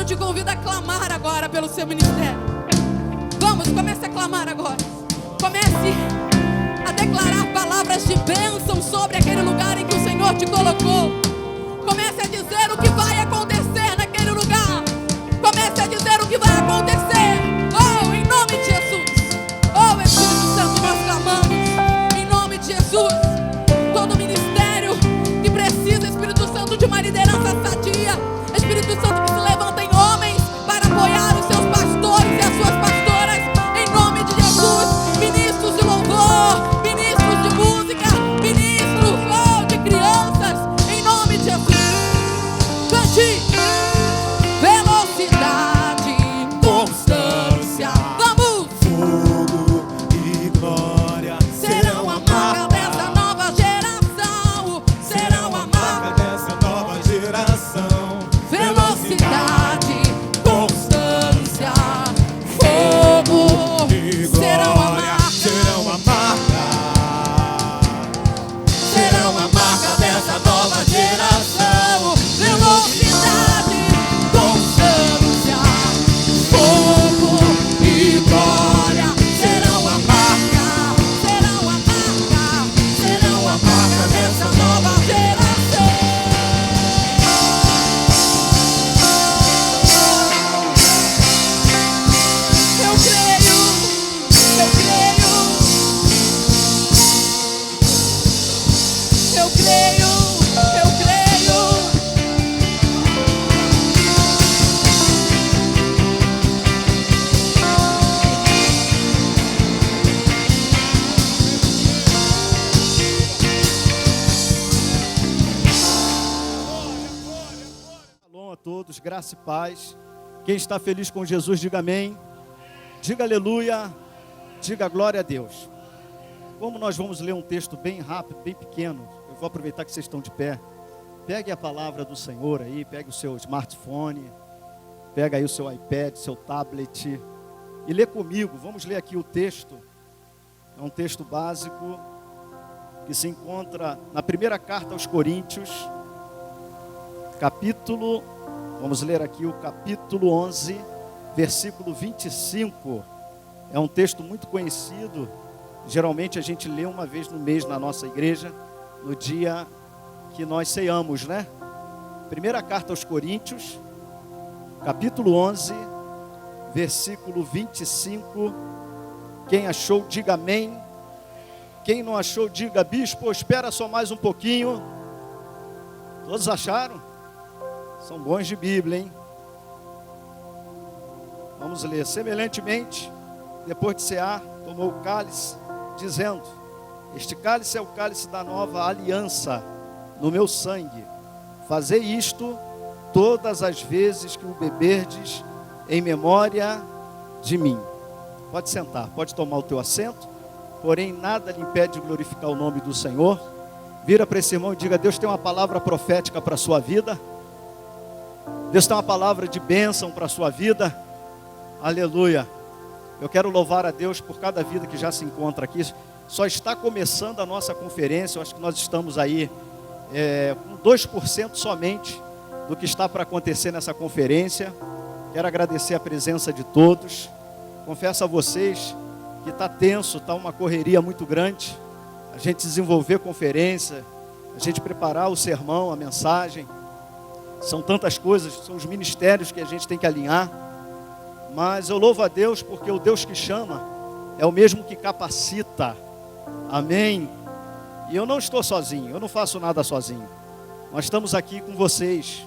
eu te convido a clamar agora pelo seu ministério. Vamos, comece a clamar agora. Comece a declarar palavras de bênção sobre aquele lugar em que o Senhor te colocou. Comece a dizer o que vai acontecer naquele lugar. Comece a dizer o que vai acontecer. Oh, em nome de Jesus. Oh, Espírito Santo, nós clamamos em nome de Jesus. Todo ministério que precisa, Espírito Santo, de uma liderança sadia, Espírito Santo, que se levanta em homens para apoiar os seus pastores e as suas pastoras, em nome de Jesus. Ministros de louvor, ministros de música, ministros, oh, de crianças, em nome de Jesus. Cante. Velocidade, constância, vamos! Fogo e glória serão a marca dessa nova geração. Serão a marca dessa nova geração. velocidade, constância, fogo serão a marca. Serão a marca. Serão a marca dessa nova geração. Velocidade, constância, fogo e glória serão a marca. Serão a marca. Serão a marca dessa nova geração. Eu creio, eu creio, eu creio, eu creio. Shalom a todos, graça e paz. Quem está feliz com Jesus, diga amém. Diga aleluia. Diga glória a Deus. Como nós vamos ler um texto bem rápido, bem pequeno, eu vou aproveitar que vocês estão de pé. Pegue a palavra do Senhor aí, pegue o seu smartphone, pega aí o seu iPad, seu tablet e lê comigo. Vamos ler aqui o texto. É um texto básico que se encontra na primeira carta aos Coríntios, capítulo, vamos ler aqui o capítulo 11, versículo 25. É um texto muito conhecido. Geralmente a gente lê uma vez no mês na nossa igreja, no dia que nós ceiamos, né? Primeira carta aos Coríntios, capítulo 11, versículo 25. Quem achou, diga amém. Quem não achou, diga bispo, espera só mais um pouquinho. Todos acharam? São bons de Bíblia, hein? Vamos ler. Semelhantemente, depois de cear, tomou o cálice, dizendo: este cálice é o cálice da nova aliança no meu sangue. Fazei isto todas as vezes que o beberdes, em memória de mim. Pode sentar, pode tomar o teu assento, porém nada lhe impede de glorificar o nome do Senhor. Vira para esse irmão e diga: Deus tem uma palavra profética para a sua vida. Deus tem uma palavra de bênção para a sua vida. Aleluia. Eu quero louvar a Deus por cada vida que já se encontra aqui. Só está começando a nossa conferência. Eu acho que nós estamos aí com 2% somente do que está para acontecer nessa conferência. Quero agradecer a presença de todos. Confesso a vocês que está tenso, está uma correria muito grande. A gente desenvolver conferência, a gente preparar o sermão, a mensagem. São tantas coisas, são os ministérios que a gente tem que alinhar. Mas eu louvo a Deus porque o Deus que chama é o mesmo que capacita. Amém? E eu não estou sozinho, eu não faço nada sozinho. Nós estamos aqui com vocês.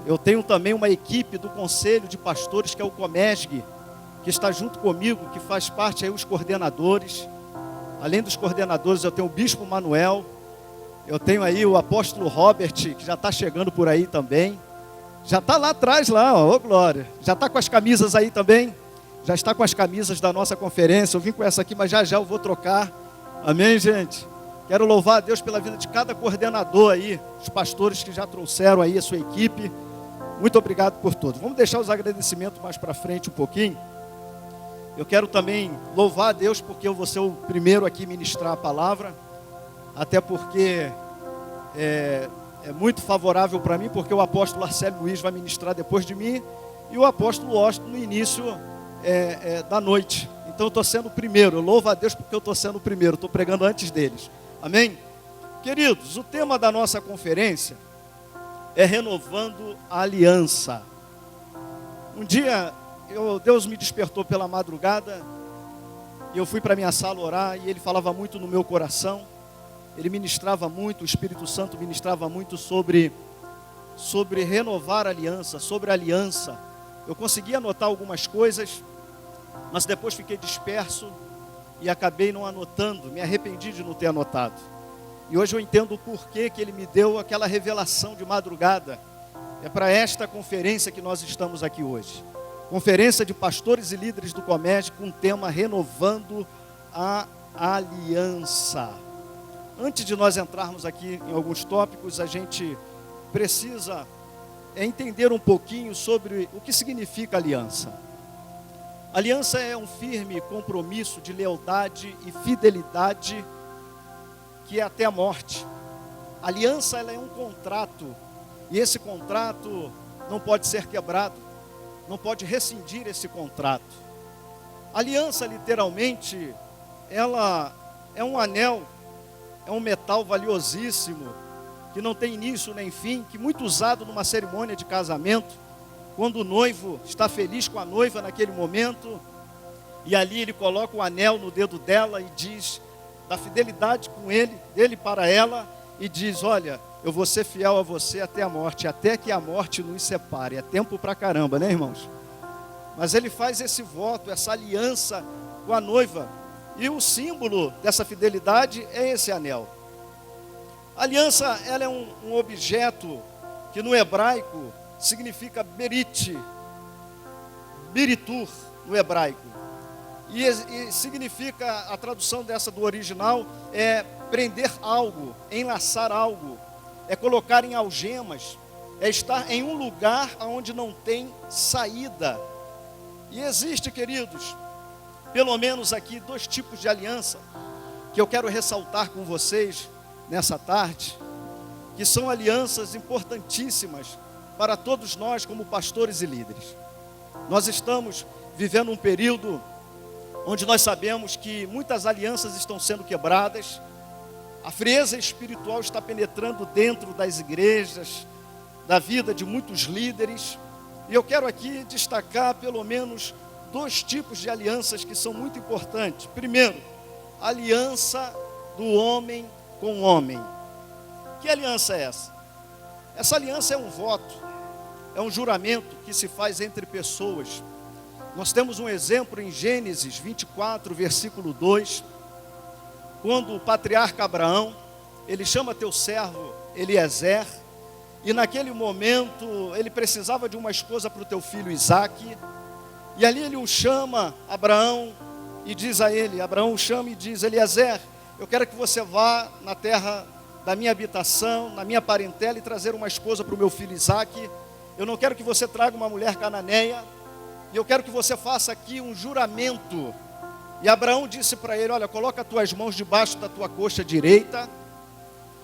Eu tenho também uma equipe do Conselho de Pastores, que é o Comesg, que está junto comigo, que faz parte aí os coordenadores. Além dos coordenadores, eu tenho o Bispo Manuel. Eu tenho aí o apóstolo Robert, que já está chegando por aí também. Já está lá atrás, lá, ó, glória. Já está com as camisas aí também. Já está com as camisas da nossa conferência. Eu vim com essa aqui, mas já eu vou trocar. Amém, gente? Quero louvar a Deus pela vida de cada coordenador aí, os pastores que já trouxeram aí a sua equipe. Muito obrigado por todos. Vamos deixar os agradecimentos mais para frente um pouquinho. Eu quero também louvar a Deus porque eu vou ser o primeiro aqui a ministrar a palavra. Até porque é é muito favorável para mim, porque o apóstolo Arcélio Luiz vai ministrar depois de mim, e o apóstolo Washington no início da noite. Então eu estou sendo o primeiro, eu louvo a Deus porque eu estou sendo o primeiro, estou pregando antes deles, amém? Queridos, o tema da nossa conferência é renovando a aliança. Um dia, Deus me despertou pela madrugada, e eu fui para minha sala orar, e Ele falava muito no meu coração, Ele ministrava muito, o Espírito Santo ministrava muito sobre renovar a aliança, sobre a aliança. Eu consegui anotar algumas coisas, mas depois fiquei disperso e acabei não anotando, me arrependi de não ter anotado. E hoje eu entendo o porquê que Ele me deu aquela revelação de madrugada. É para esta conferência que nós estamos aqui hoje. Conferência de pastores e líderes do Comércio com o tema Renovando a Aliança. Antes de nós entrarmos aqui em alguns tópicos, a gente precisa entender um pouquinho sobre o que significa aliança. Aliança é um firme compromisso de lealdade e fidelidade que é até a morte. Aliança, ela é um contrato, e esse contrato não pode ser quebrado, não pode rescindir esse contrato. Aliança, literalmente, ela é um anel, é um metal valiosíssimo, que não tem início nem fim, que é muito usado numa cerimônia de casamento, quando o noivo está feliz com a noiva naquele momento, e ali ele coloca o anel no dedo dela e diz da fidelidade com ele, dele para ela, e diz: olha, eu vou ser fiel a você até a morte, até que a morte nos separe. É tempo pra caramba, né, irmãos? Mas ele faz esse voto, essa aliança com a noiva, e o símbolo dessa fidelidade é esse anel. A aliança, ela é um objeto que no hebraico significa berit, biritur no hebraico. E significa, a tradução dessa do original é prender algo, enlaçar algo, é colocar em algemas, é estar em um lugar onde não tem saída. E existe, queridos, pelo menos aqui 2 tipos de aliança que eu quero ressaltar com vocês nessa tarde, que são alianças importantíssimas para todos nós como pastores e líderes. Nós estamos vivendo um período onde nós sabemos que muitas alianças estão sendo quebradas, a frieza espiritual está penetrando dentro das igrejas, da vida de muitos líderes, e eu quero aqui destacar pelo menos 2 tipos de alianças que são muito importantes. Primeiro, a aliança do homem com o homem. Que aliança é essa? Essa aliança é um voto, é um juramento que se faz entre pessoas. Nós temos um exemplo em Gênesis 24, versículo 2, quando o patriarca Abraão, ele chama teu servo Eliezer, e naquele momento ele precisava de uma esposa para o teu filho Isaque, e ali ele o chama, Abraão, e diz a ele, Abraão o chama e diz: Eliezer, eu quero que você vá na terra da minha habitação, na minha parentela, e trazer uma esposa para o meu filho Isaque. Eu não quero que você traga uma mulher cananeia, e eu quero que você faça aqui um juramento. E Abraão disse para ele: olha, coloca as tuas mãos debaixo da tua coxa direita.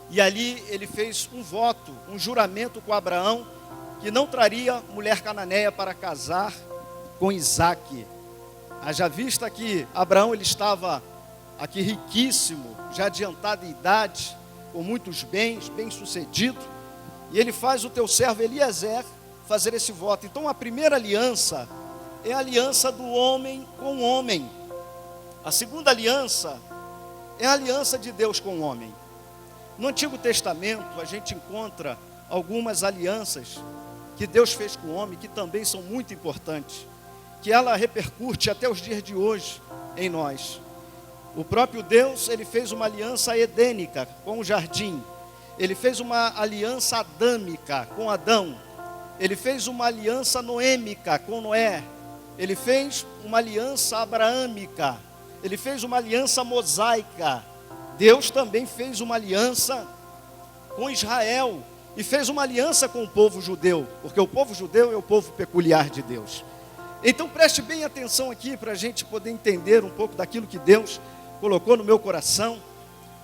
E ali ele fez um voto, um juramento com Abraão, que não traria mulher cananeia para casar com Isaque. Haja vista que Abraão, ele estava aqui riquíssimo, já adiantado em idade, com muitos bens, bem sucedido, e ele faz o teu servo Eliezer fazer esse voto. Então a primeira aliança é a aliança do homem com o homem. A segunda aliança é a aliança de Deus com o homem. No Antigo Testamento a gente encontra algumas alianças que Deus fez com o homem, que também são muito importantes, que ela repercute até os dias de hoje em nós. O próprio Deus, ele fez uma aliança edênica com o jardim. Ele fez uma aliança adâmica com Adão. Ele fez uma aliança noêmica com Noé. Ele fez uma aliança abraâmica. Ele fez uma aliança mosaica. Deus também fez uma aliança com Israel. E fez uma aliança com o povo judeu. Porque o povo judeu é o povo peculiar de Deus. Então preste bem atenção aqui para a gente poder entender um pouco daquilo que Deus colocou no meu coração,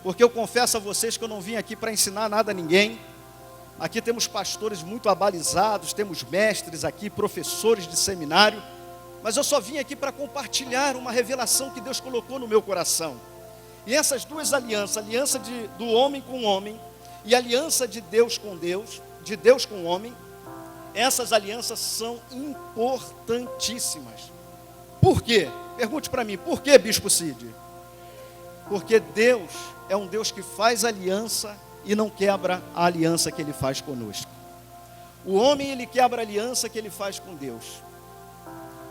porque eu confesso a vocês que eu não vim aqui para ensinar nada a ninguém, Aqui temos pastores muito abalizados, temos mestres aqui, professores de seminário, mas eu só vim aqui para compartilhar uma revelação que Deus colocou no meu coração. E essas duas alianças, aliança do homem com o homem e aliança de Deus com Deus, de Deus com o homem, essas alianças são importantíssimas. Por quê? Pergunte para mim, por que, Bispo Cid? Porque Deus é um Deus que faz aliança e não quebra a aliança que Ele faz conosco. O homem, ele quebra a aliança que ele faz com Deus.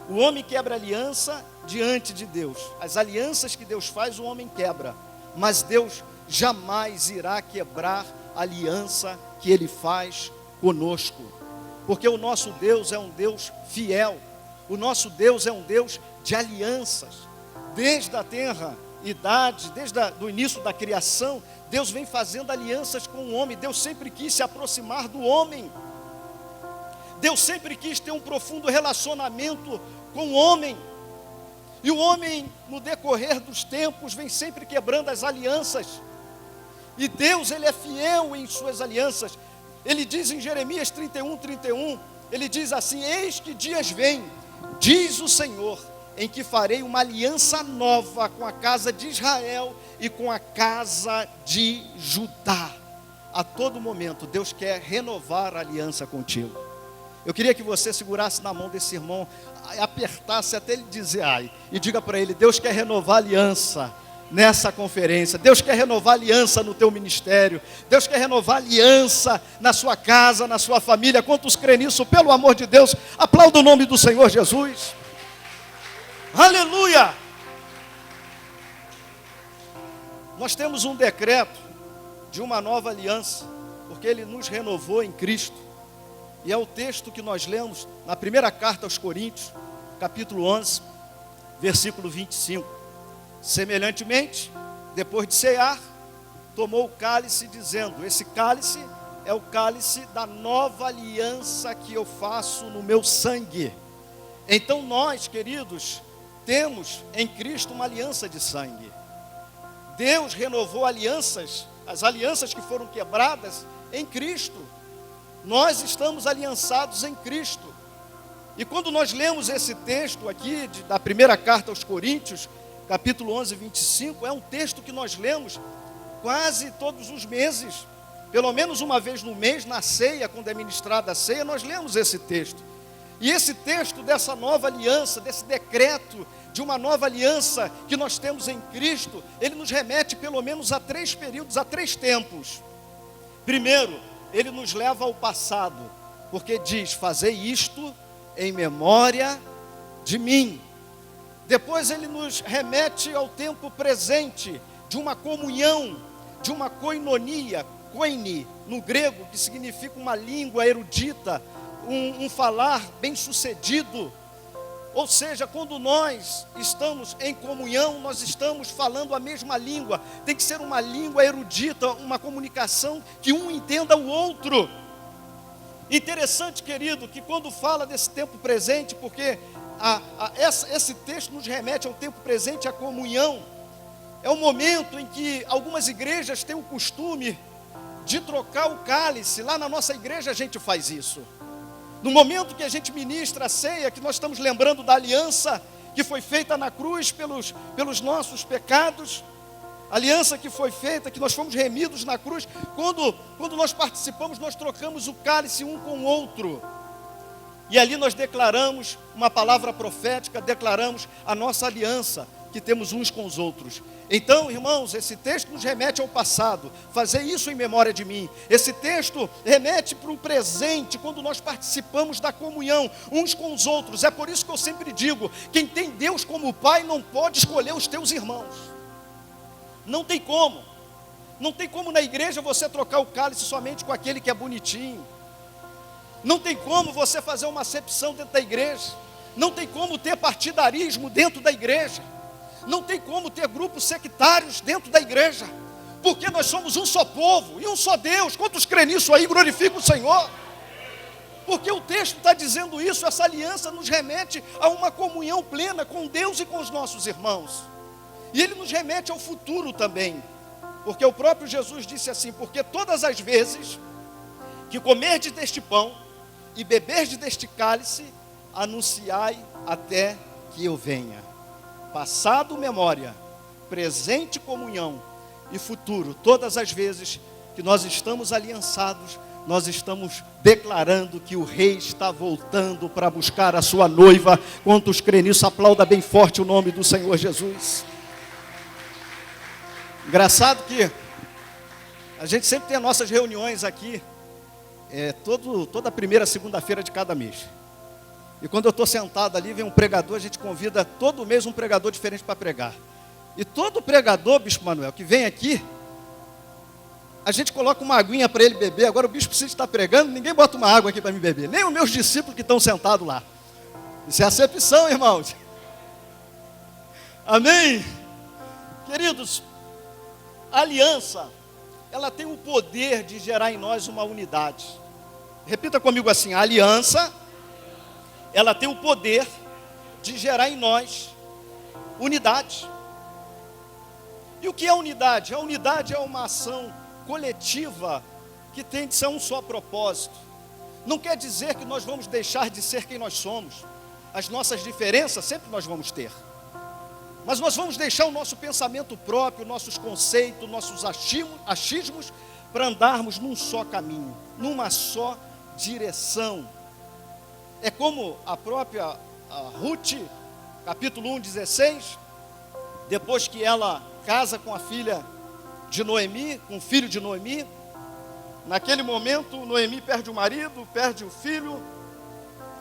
O homem quebra a aliança diante de Deus. As alianças que Deus faz, o homem quebra. Mas Deus jamais irá quebrar a aliança que Ele faz conosco. Porque o nosso Deus é um Deus fiel. O nosso Deus é um Deus de alianças. Desde a idade, desde o início da criação, Deus vem fazendo alianças com o homem. Deus sempre quis se aproximar do homem. Deus sempre quis ter um profundo relacionamento com o homem. E o homem, no decorrer dos tempos, vem sempre quebrando as alianças. E Deus, Ele é fiel em suas alianças. Ele diz em Jeremias 31, Ele diz assim: eis que dias vêm, diz o Senhor, em que farei uma aliança nova com a casa de Israel e com a casa de Judá. A todo momento, Deus quer renovar a aliança contigo. Eu queria que você segurasse na mão desse irmão, apertasse até ele dizer ai, e diga para ele: Deus quer renovar a aliança nessa conferência. Deus quer renovar a aliança no teu ministério. Deus quer renovar a aliança na sua casa, na sua família. Quantos creem nisso? Pelo amor de Deus, aplauda o nome do Senhor Jesus. Aleluia! Nós temos um decreto de uma nova aliança, porque Ele nos renovou em Cristo. E é o texto que nós lemos na primeira carta aos Coríntios, capítulo 11, versículo 25. Semelhantemente, depois de cear, tomou o cálice, dizendo: esse cálice é o cálice da nova aliança que eu faço no meu sangue. Então nós, queridos, temos em Cristo uma aliança de sangue. Deus renovou alianças, as alianças que foram quebradas em Cristo. Nós estamos aliançados em Cristo. E quando nós lemos esse texto aqui, da primeira carta aos Coríntios, capítulo 11, 25, é um texto que nós lemos quase todos os meses. Pelo menos uma vez no mês, na ceia, quando é ministrada a ceia, nós lemos esse texto. E esse texto dessa nova aliança, desse decreto de uma nova aliança que nós temos em Cristo, ele nos remete pelo menos a 3 períodos, a 3 tempos. Primeiro, ele nos leva ao passado, porque diz: fazei isto em memória de mim. Depois ele nos remete ao tempo presente, de uma comunhão, de uma koinonia, koine, no grego, que significa uma língua erudita, um falar bem sucedido. Ou seja, quando nós estamos em comunhão, nós estamos falando a mesma língua. Tem que ser uma língua erudita, uma comunicação que um entenda o outro. Interessante, querido, que quando fala desse tempo presente, porque esse texto nos remete ao tempo presente, à comunhão. É o momento em que algumas igrejas têm o costume de trocar o cálice. Lá na nossa igreja a gente faz isso. No momento que a gente ministra a ceia, que nós estamos lembrando da aliança que foi feita na cruz pelos nossos pecados, aliança que foi feita, que nós fomos remidos na cruz. Quando nós participamos, nós trocamos o cálice um com o outro. E ali nós declaramos uma palavra profética, declaramos a nossa aliança que temos uns com os outros. Então, irmãos, esse texto nos remete ao passado. Fazer isso em memória de mim. Esse texto remete para o presente, quando nós participamos da comunhão uns com os outros. É por isso que eu sempre digo: quem tem Deus como Pai não pode escolher os teus irmãos. Não tem como. Não tem como na igreja você trocar o cálice somente com aquele que é bonitinho. Não tem como você fazer uma acepção dentro da igreja. Não tem como ter partidarismo dentro da igreja. Não tem como ter grupos sectários dentro da igreja. Porque nós somos um só povo e um só Deus. Quantos creem nisso aí, glorifica o Senhor. Porque o texto está dizendo isso. Essa aliança nos remete a uma comunhão plena com Deus e com os nossos irmãos. E ele nos remete ao futuro também. Porque o próprio Jesus disse assim: porque todas as vezes que comerdes deste pão e beberdes deste cálice, anunciai até que eu venha. Passado memória, presente comunhão e futuro, todas as vezes que nós estamos aliançados, nós estamos declarando que o rei está voltando para buscar a sua noiva. Quantos creem nisso, aplauda bem forte o nome do Senhor Jesus. Engraçado que a gente sempre tem as nossas reuniões aqui, toda primeira segunda-feira de cada mês. E quando eu estou sentado ali, vem um pregador, a gente convida todo mês um pregador diferente para pregar. E todo pregador, Bispo Manuel, que vem aqui, a gente coloca uma aguinha para ele beber. Agora o bispo precisa estar pregando, ninguém bota uma água aqui para me beber, nem os meus discípulos que estão sentados lá. Isso é acepção, irmãos. Amém? Queridos, a aliança, ela tem o poder de gerar em nós uma unidade. Repita comigo assim: a aliança, ela tem o poder de gerar em nós unidade. E o que é unidade? A unidade é uma ação coletiva que tem de ser um só propósito. Não quer dizer que nós vamos deixar de ser quem nós somos. As nossas diferenças sempre nós vamos ter. Mas nós vamos deixar o nosso pensamento próprio, nossos conceitos, nossos achismos, para andarmos num só caminho, numa só direção. É como a própria Ruth, capítulo 1, 16, depois que ela casa com a filha de Noemi, com o filho de Noemi, naquele momento Noemi perde o marido, perde o filho,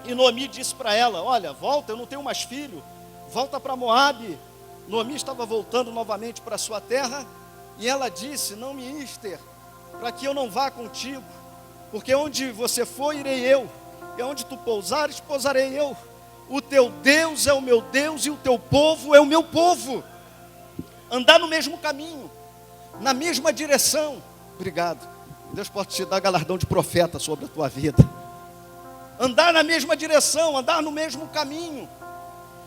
e Noemi disse para ela: olha, volta, eu não tenho mais filho, volta para Moabe. Noemi estava voltando novamente para sua terra, e ela disse: não, minister, para que eu não vá contigo, porque onde você for, irei eu, e onde tu pousares, pousarei eu. O teu Deus é o meu Deus, e o teu povo é o meu povo. Andar no mesmo caminho, na mesma direção. Obrigado. Deus pode te dar galardão de profeta sobre a tua vida. Andar na mesma direção, andar no mesmo caminho.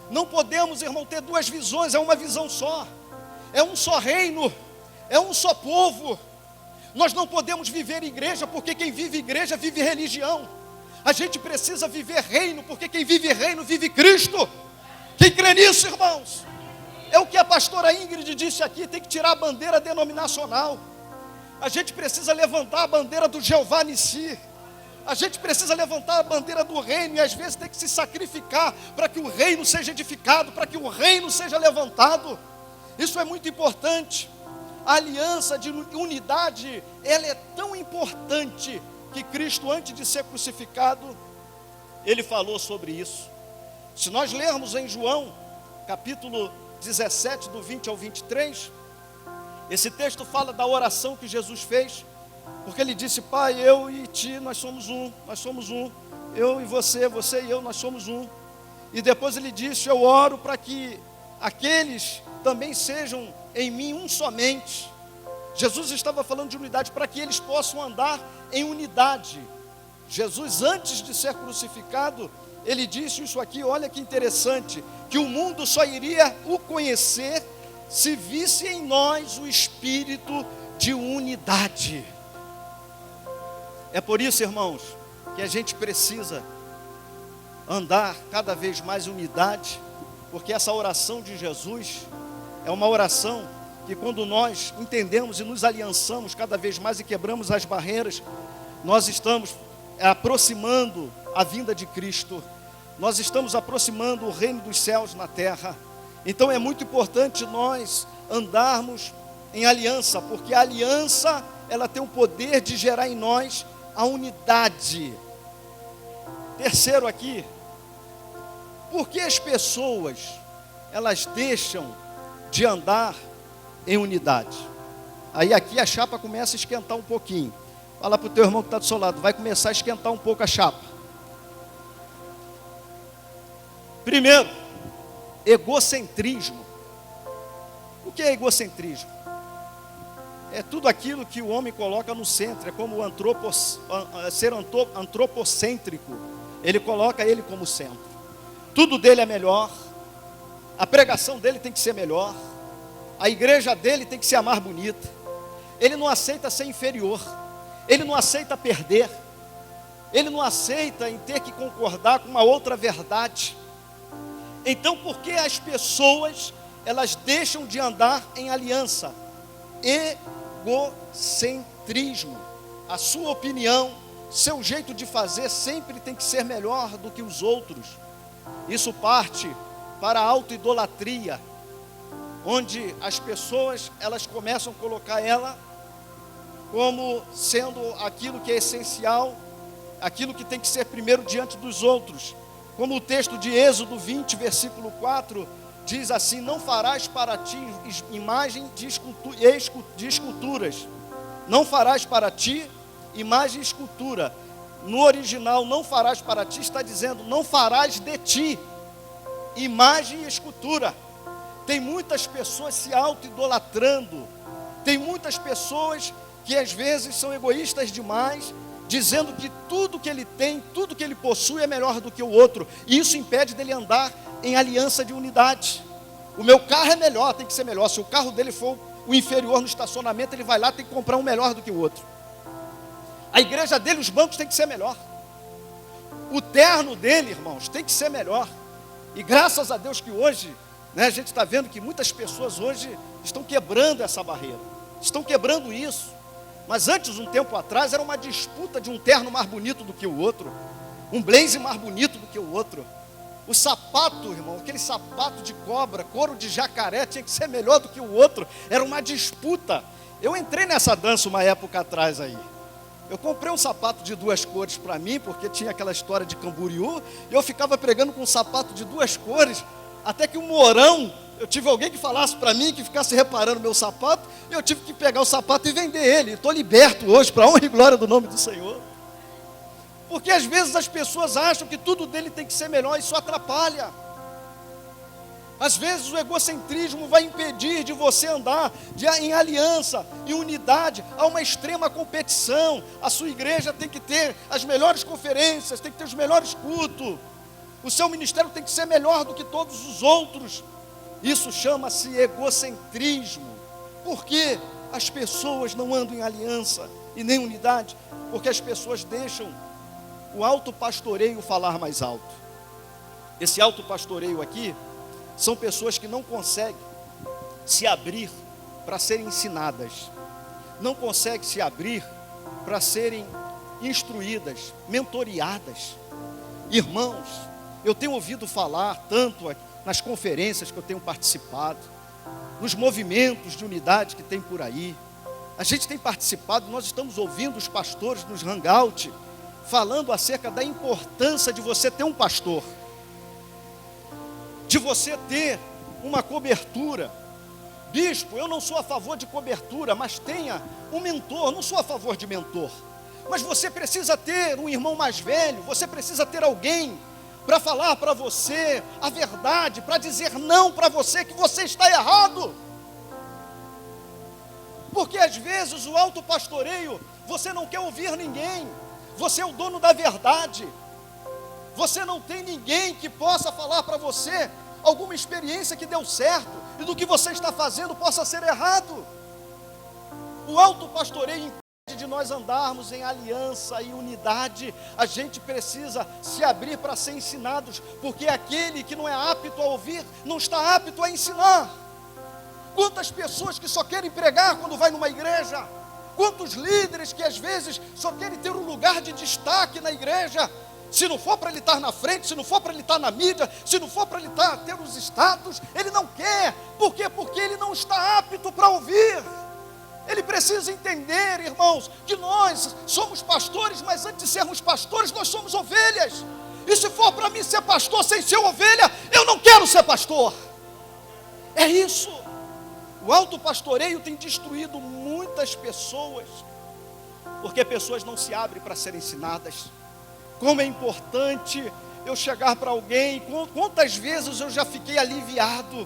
Não podemos, irmão, ter duas visões, é uma visão só. É um só reino, é um só povo. Nós não podemos viver igreja, porque quem vive igreja vive religião. A gente precisa viver reino, porque quem vive reino vive Cristo. Quem crê nisso, irmãos? É o que a pastora Ingrid disse aqui, tem que tirar a bandeira denominacional. A gente precisa levantar a bandeira do Jeová Nissi. A gente precisa levantar a bandeira do reino, e às vezes tem que se sacrificar para que o reino seja edificado, para que o reino seja levantado. Isso é muito importante. A aliança de unidade, ela é tão importante que Cristo, antes de ser crucificado, ele falou sobre isso. Se nós lermos em João, capítulo 17, do 20 ao 23, esse texto fala da oração que Jesus fez, porque ele disse: Pai, eu e ti, nós somos um, eu e você, você e eu, nós somos um. E depois ele disse: eu oro para que aqueles também sejam em mim um somente. Jesus estava falando de unidade, para que eles possam andar em unidade. Jesus, antes de ser crucificado, ele disse isso aqui, olha que interessante, que o mundo só iria o conhecer se visse em nós o espírito de unidade. É por isso, irmãos, que a gente precisa andar cada vez mais em unidade, porque essa oração de Jesus é uma oração que, quando nós entendemos e nos aliançamos cada vez mais e quebramos as barreiras, nós estamos aproximando a vinda de Cristo, nós estamos aproximando o reino dos céus na terra. Então é muito importante nós andarmos em aliança, porque a aliança, ela tem o poder de gerar em nós a unidade. Terceiro aqui, por que as pessoas, elas deixam de andar em unidade? Aí aqui a chapa começa a esquentar um pouquinho. Fala para o teu irmão que está do seu lado, vai começar a esquentar um pouco a chapa. Primeiro, egocentrismo. O que é egocentrismo? É tudo aquilo que o homem coloca no centro. É como ser antropocêntrico. Ele coloca ele como centro. Tudo dele é melhor. A pregação dele tem que ser melhor. A igreja dele tem que ser a mais bonita. Ele não aceita ser inferior. Ele não aceita perder. Ele não aceita em ter que concordar com uma outra verdade. Então, por que as pessoas, elas deixam de andar em aliança? Egocentrismo. A sua opinião, seu jeito de fazer sempre tem que ser melhor do que os outros. Isso parte para a autoidolatria, onde as pessoas, elas começam a colocar ela como sendo aquilo que é essencial, aquilo que tem que ser primeiro diante dos outros. Como o texto de Êxodo 20, versículo 4, diz assim: não farás para ti imagem de esculturas. Não farás para ti imagem e escultura. No original, não farás para ti, está dizendo, não farás de ti imagem e escultura. Tem muitas pessoas se auto-idolatrando. Tem muitas pessoas que às vezes são egoístas demais, dizendo que tudo que ele tem, tudo que ele possui é melhor do que o outro. E isso impede dele andar em aliança de unidade. O meu carro é melhor, tem que ser melhor. Se o carro dele for o inferior no estacionamento, ele vai lá, tem que comprar um melhor do que o outro. A igreja dele, os bancos tem que ser melhor. O terno dele, irmãos, tem que ser melhor. E graças a Deus que hoje, a gente está vendo que muitas pessoas hoje estão quebrando essa barreira. Estão quebrando isso. Mas antes, um tempo atrás, era uma disputa de um terno mais bonito do que o outro, um blazer mais bonito do que o outro. O sapato, irmão, aquele sapato de cobra, couro de jacaré, tinha que ser melhor do que o outro. Era uma disputa. Eu entrei nessa dança uma época atrás aí. Eu comprei um sapato de 2 cores para mim, porque tinha aquela história de Camboriú, e eu ficava pregando com um sapato de 2 cores, até que um morão, eu tive alguém que falasse para mim, que ficasse reparando meu sapato, e eu tive que pegar o sapato e vender ele. Estou liberto hoje, para a honra e glória do nome do Senhor. Porque às vezes as pessoas acham que tudo dele tem que ser melhor, e isso atrapalha. Às vezes o egocentrismo vai impedir de você andar em aliança, em unidade. Há uma extrema competição. A sua igreja tem que ter as melhores conferências, tem que ter os melhores cultos. O seu ministério tem que ser melhor do que todos os outros. Isso chama-se egocentrismo. Por que as pessoas não andam em aliança e nem unidade? Porque as pessoas deixam o autopastoreio falar mais alto. Esse autopastoreio aqui são pessoas que não conseguem se abrir para serem ensinadas, não conseguem se abrir para serem instruídas, mentoreadas. Irmãos, eu tenho ouvido falar tanto nas conferências que eu tenho participado, nos movimentos de unidade que tem por aí. A gente tem participado, nós estamos ouvindo os pastores nos hangout, falando acerca da importância de você ter um pastor, de você ter uma cobertura. Bispo, eu não sou a favor de cobertura, mas tenha um mentor. Não sou a favor de mentor, mas você precisa ter um irmão mais velho, você precisa ter alguém para falar para você a verdade, para dizer não para você que você está errado. Porque às vezes o autopastoreio, você não quer ouvir ninguém, você é o dono da verdade. Você não tem ninguém que possa falar para você alguma experiência que deu certo e do que você está fazendo possa ser errado. O autopastoreio impede de nós andarmos em aliança e unidade. A gente precisa se abrir para ser ensinados, porque aquele que não é apto a ouvir, não está apto a ensinar. Quantas pessoas que só querem pregar quando vai numa igreja, quantos líderes que às vezes só querem ter um lugar de destaque na igreja. Se não for para ele estar na frente, se não for para ele estar na mídia, se não for para ele ter os status, ele não quer. Por quê? Porque ele não está apto para ouvir. Ele precisa entender, irmãos, que nós somos pastores, mas antes de sermos pastores, nós somos ovelhas. E se for para mim ser pastor sem ser ovelha, eu não quero ser pastor. É isso. O autopastoreio tem destruído muitas pessoas, porque pessoas não se abrem para serem ensinadas. Como é importante eu chegar para alguém, quantas vezes eu já fiquei aliviado,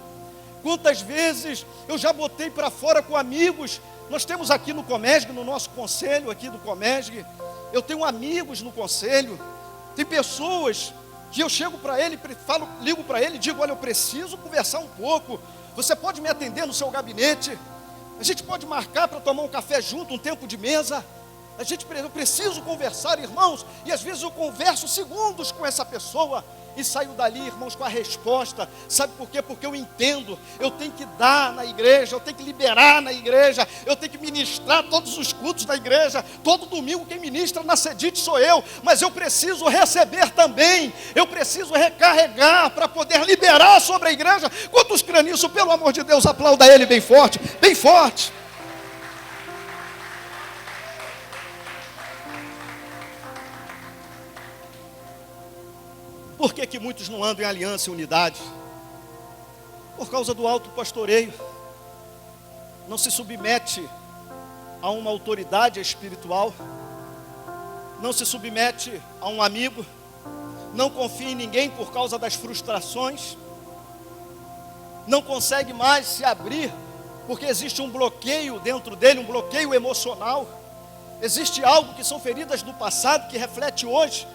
quantas vezes eu já botei para fora com amigos. Nós temos aqui no Comesg, no nosso conselho aqui do Comesg, eu tenho amigos no conselho, tem pessoas que eu chego para ele, ligo para ele e digo: olha, eu preciso conversar um pouco, você pode me atender no seu gabinete? A gente pode marcar para tomar um café junto, um tempo de mesa. Eu preciso conversar, irmãos, e às vezes eu converso segundos com essa pessoa e saio dali, irmãos, com a resposta. Sabe por quê? Porque eu entendo, eu tenho que dar na igreja, eu tenho que liberar na igreja, eu tenho que ministrar todos os cultos da igreja. Todo domingo quem ministra na Sedite sou eu, mas eu preciso receber também, eu preciso recarregar para poder liberar sobre a igreja. Quantos crê nisso? Pelo amor de Deus, aplauda ele bem forte, bem forte. Por que muitos não andam em aliança e unidade? Por causa do alto pastoreio. Não se submete a uma autoridade espiritual. Não se submete a um amigo. Não confia em ninguém por causa das frustrações. Não consegue mais se abrir, porque existe um bloqueio dentro dele, um bloqueio emocional. Existe algo que são feridas do passado, que reflete hoje.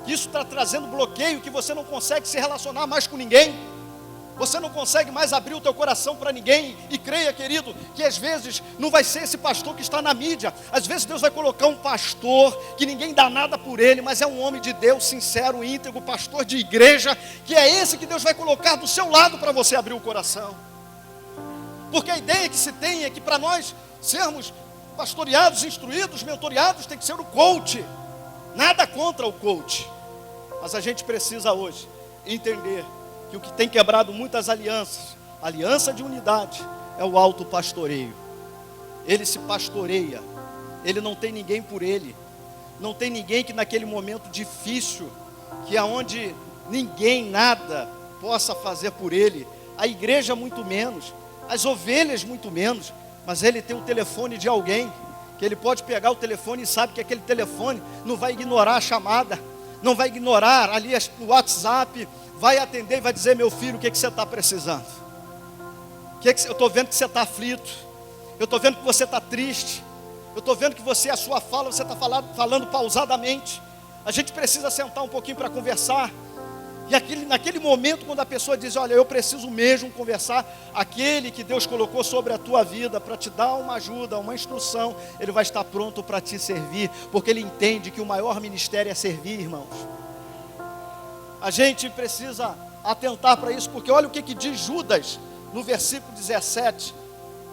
Isso está trazendo bloqueio, que você não consegue se relacionar mais com ninguém. Você não consegue mais abrir o teu coração para ninguém. E creia, querido, que às vezes não vai ser esse pastor que está na mídia. Às vezes Deus vai colocar um pastor que ninguém dá nada por ele, mas é um homem de Deus, sincero, íntegro, pastor de igreja, que é esse que Deus vai colocar do seu lado para você abrir o coração. Porque a ideia que se tem é que para nós sermos pastoreados, instruídos, mentoreados, tem que ser o coach. Nada contra o coach. Mas a gente precisa hoje entender que o que tem quebrado muitas alianças, aliança de unidade, é o alto pastoreio. Ele se pastoreia, ele não tem ninguém por ele, não tem ninguém que naquele momento difícil, que aonde ninguém nada possa fazer por ele, a igreja muito menos, as ovelhas muito menos, mas ele tem o telefone de alguém, que ele pode pegar o telefone e sabe que aquele telefone não vai ignorar a chamada, não vai ignorar ali o WhatsApp, vai atender e vai dizer: meu filho, o que você está precisando? Eu estou vendo que você está aflito, eu estou vendo que você está triste, eu estou vendo que você, a sua fala, você está falando pausadamente. A gente precisa sentar um pouquinho para conversar. E naquele momento, quando a pessoa diz: olha, eu preciso mesmo conversar, aquele que Deus colocou sobre a tua vida para te dar uma ajuda, uma instrução, ele vai estar pronto para te servir, porque ele entende que o maior ministério é servir, irmãos. A gente precisa atentar para isso, porque olha o que diz Judas no versículo 17,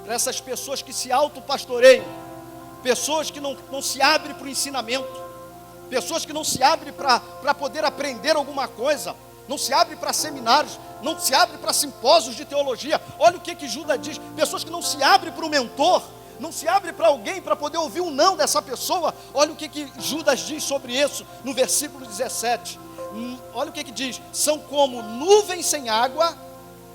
para essas pessoas que se autopastoreiam, pessoas que não se abrem para o ensinamento, pessoas que não se abrem para poder aprender alguma coisa, não se abrem para seminários, não se abrem para simpósios de teologia. Olha o que Judas diz: pessoas que não se abrem para o mentor, não se abrem para alguém para poder ouvir o não dessa pessoa. Olha o que Judas diz sobre isso no versículo 17. Olha o que diz: são como nuvens sem água,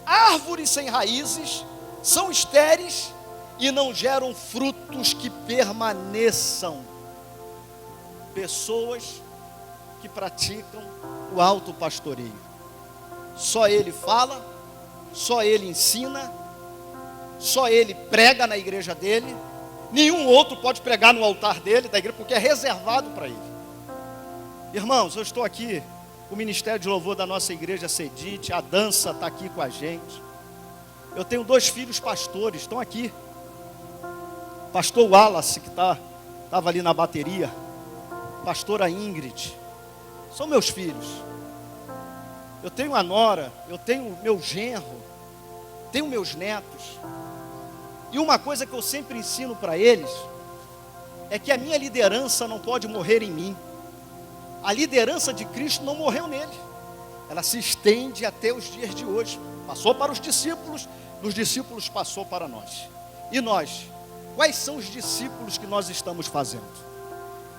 árvores sem raízes, são estéreis e não geram frutos que permaneçam. Pessoas que praticam o alto pastoreio. Só ele fala, só ele ensina, só ele prega na igreja dele. Nenhum outro pode pregar no altar dele, da igreja, porque é reservado para ele. Irmãos, eu estou aqui, o Ministério de Louvor da nossa igreja Sedite, a dança está aqui com a gente. Eu tenho 2 filhos pastores, estão aqui. Pastor Wallace, que estava ali na bateria. Pastora Ingrid, são meus filhos. Eu tenho a nora, eu tenho meu genro, tenho meus netos. E uma coisa que eu sempre ensino para eles é que a minha liderança não pode morrer em mim. A liderança de Cristo não morreu nele. Ela se estende até os dias de hoje. Passou para os discípulos, dos discípulos passou para nós. E nós, quais são os discípulos que nós estamos fazendo?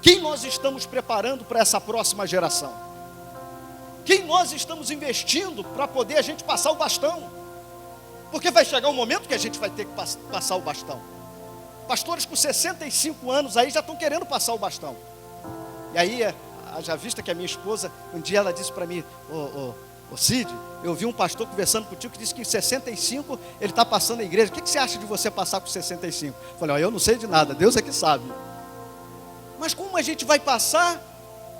Quem nós estamos preparando para essa próxima geração? Quem nós estamos investindo para poder a gente passar o bastão? Porque vai chegar um momento que a gente vai ter que passar o bastão. Pastores com 65 anos aí já estão querendo passar o bastão. E aí, já vista que a minha esposa, um dia ela disse para mim: ô Cid, eu vi um pastor conversando contigo que disse que em 65 ele está passando a igreja. O que você acha de você passar com 65? Eu falei: eu não sei de nada, Deus é que sabe. Mas como a gente vai passar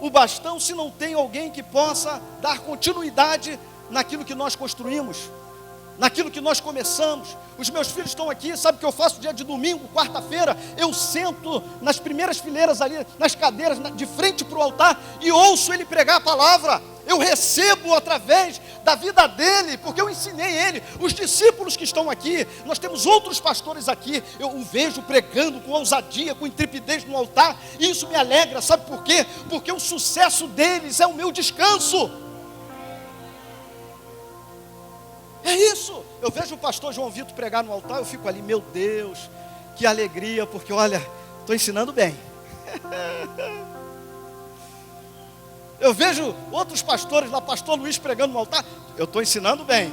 o bastão se não tem alguém que possa dar continuidade naquilo que nós construímos? naquilo que nós começamos. Os meus filhos estão aqui, sabe o que eu faço dia de domingo, quarta-feira? Eu sento nas primeiras fileiras ali, nas cadeiras, de frente para o altar, e ouço ele pregar a palavra. Eu recebo através da vida dele, porque eu ensinei ele. Os discípulos que estão aqui, nós temos outros pastores aqui, eu o vejo pregando com ousadia, com intrepidez no altar, e isso me alegra, sabe por quê? Porque o sucesso deles é o meu descanso. É isso. Eu vejo o pastor João Vitor pregar no altar, eu fico ali, meu Deus, que alegria, porque olha, estou ensinando bem. Eu vejo outros pastores lá, pastor Luiz pregando no altar, eu estou ensinando bem.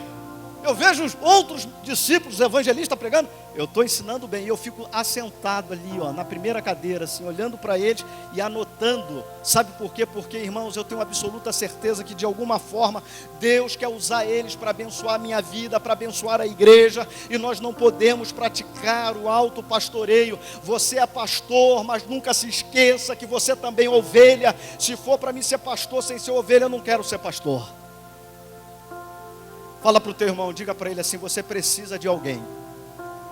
Eu vejo outros discípulos evangelistas pregando, eu estou ensinando bem. E eu fico assentado ali, ó, na primeira cadeira, assim, olhando para eles e anotando. Sabe por quê? Porque, irmãos, eu tenho absoluta certeza que de alguma forma Deus quer usar eles para abençoar a minha vida, para abençoar a igreja. E nós não podemos praticar o autopastoreio. Você é pastor, mas nunca se esqueça que você também é ovelha. Se for para mim ser pastor sem ser ovelha, eu não quero ser pastor. Fala para o teu irmão, diga para ele assim: você precisa de alguém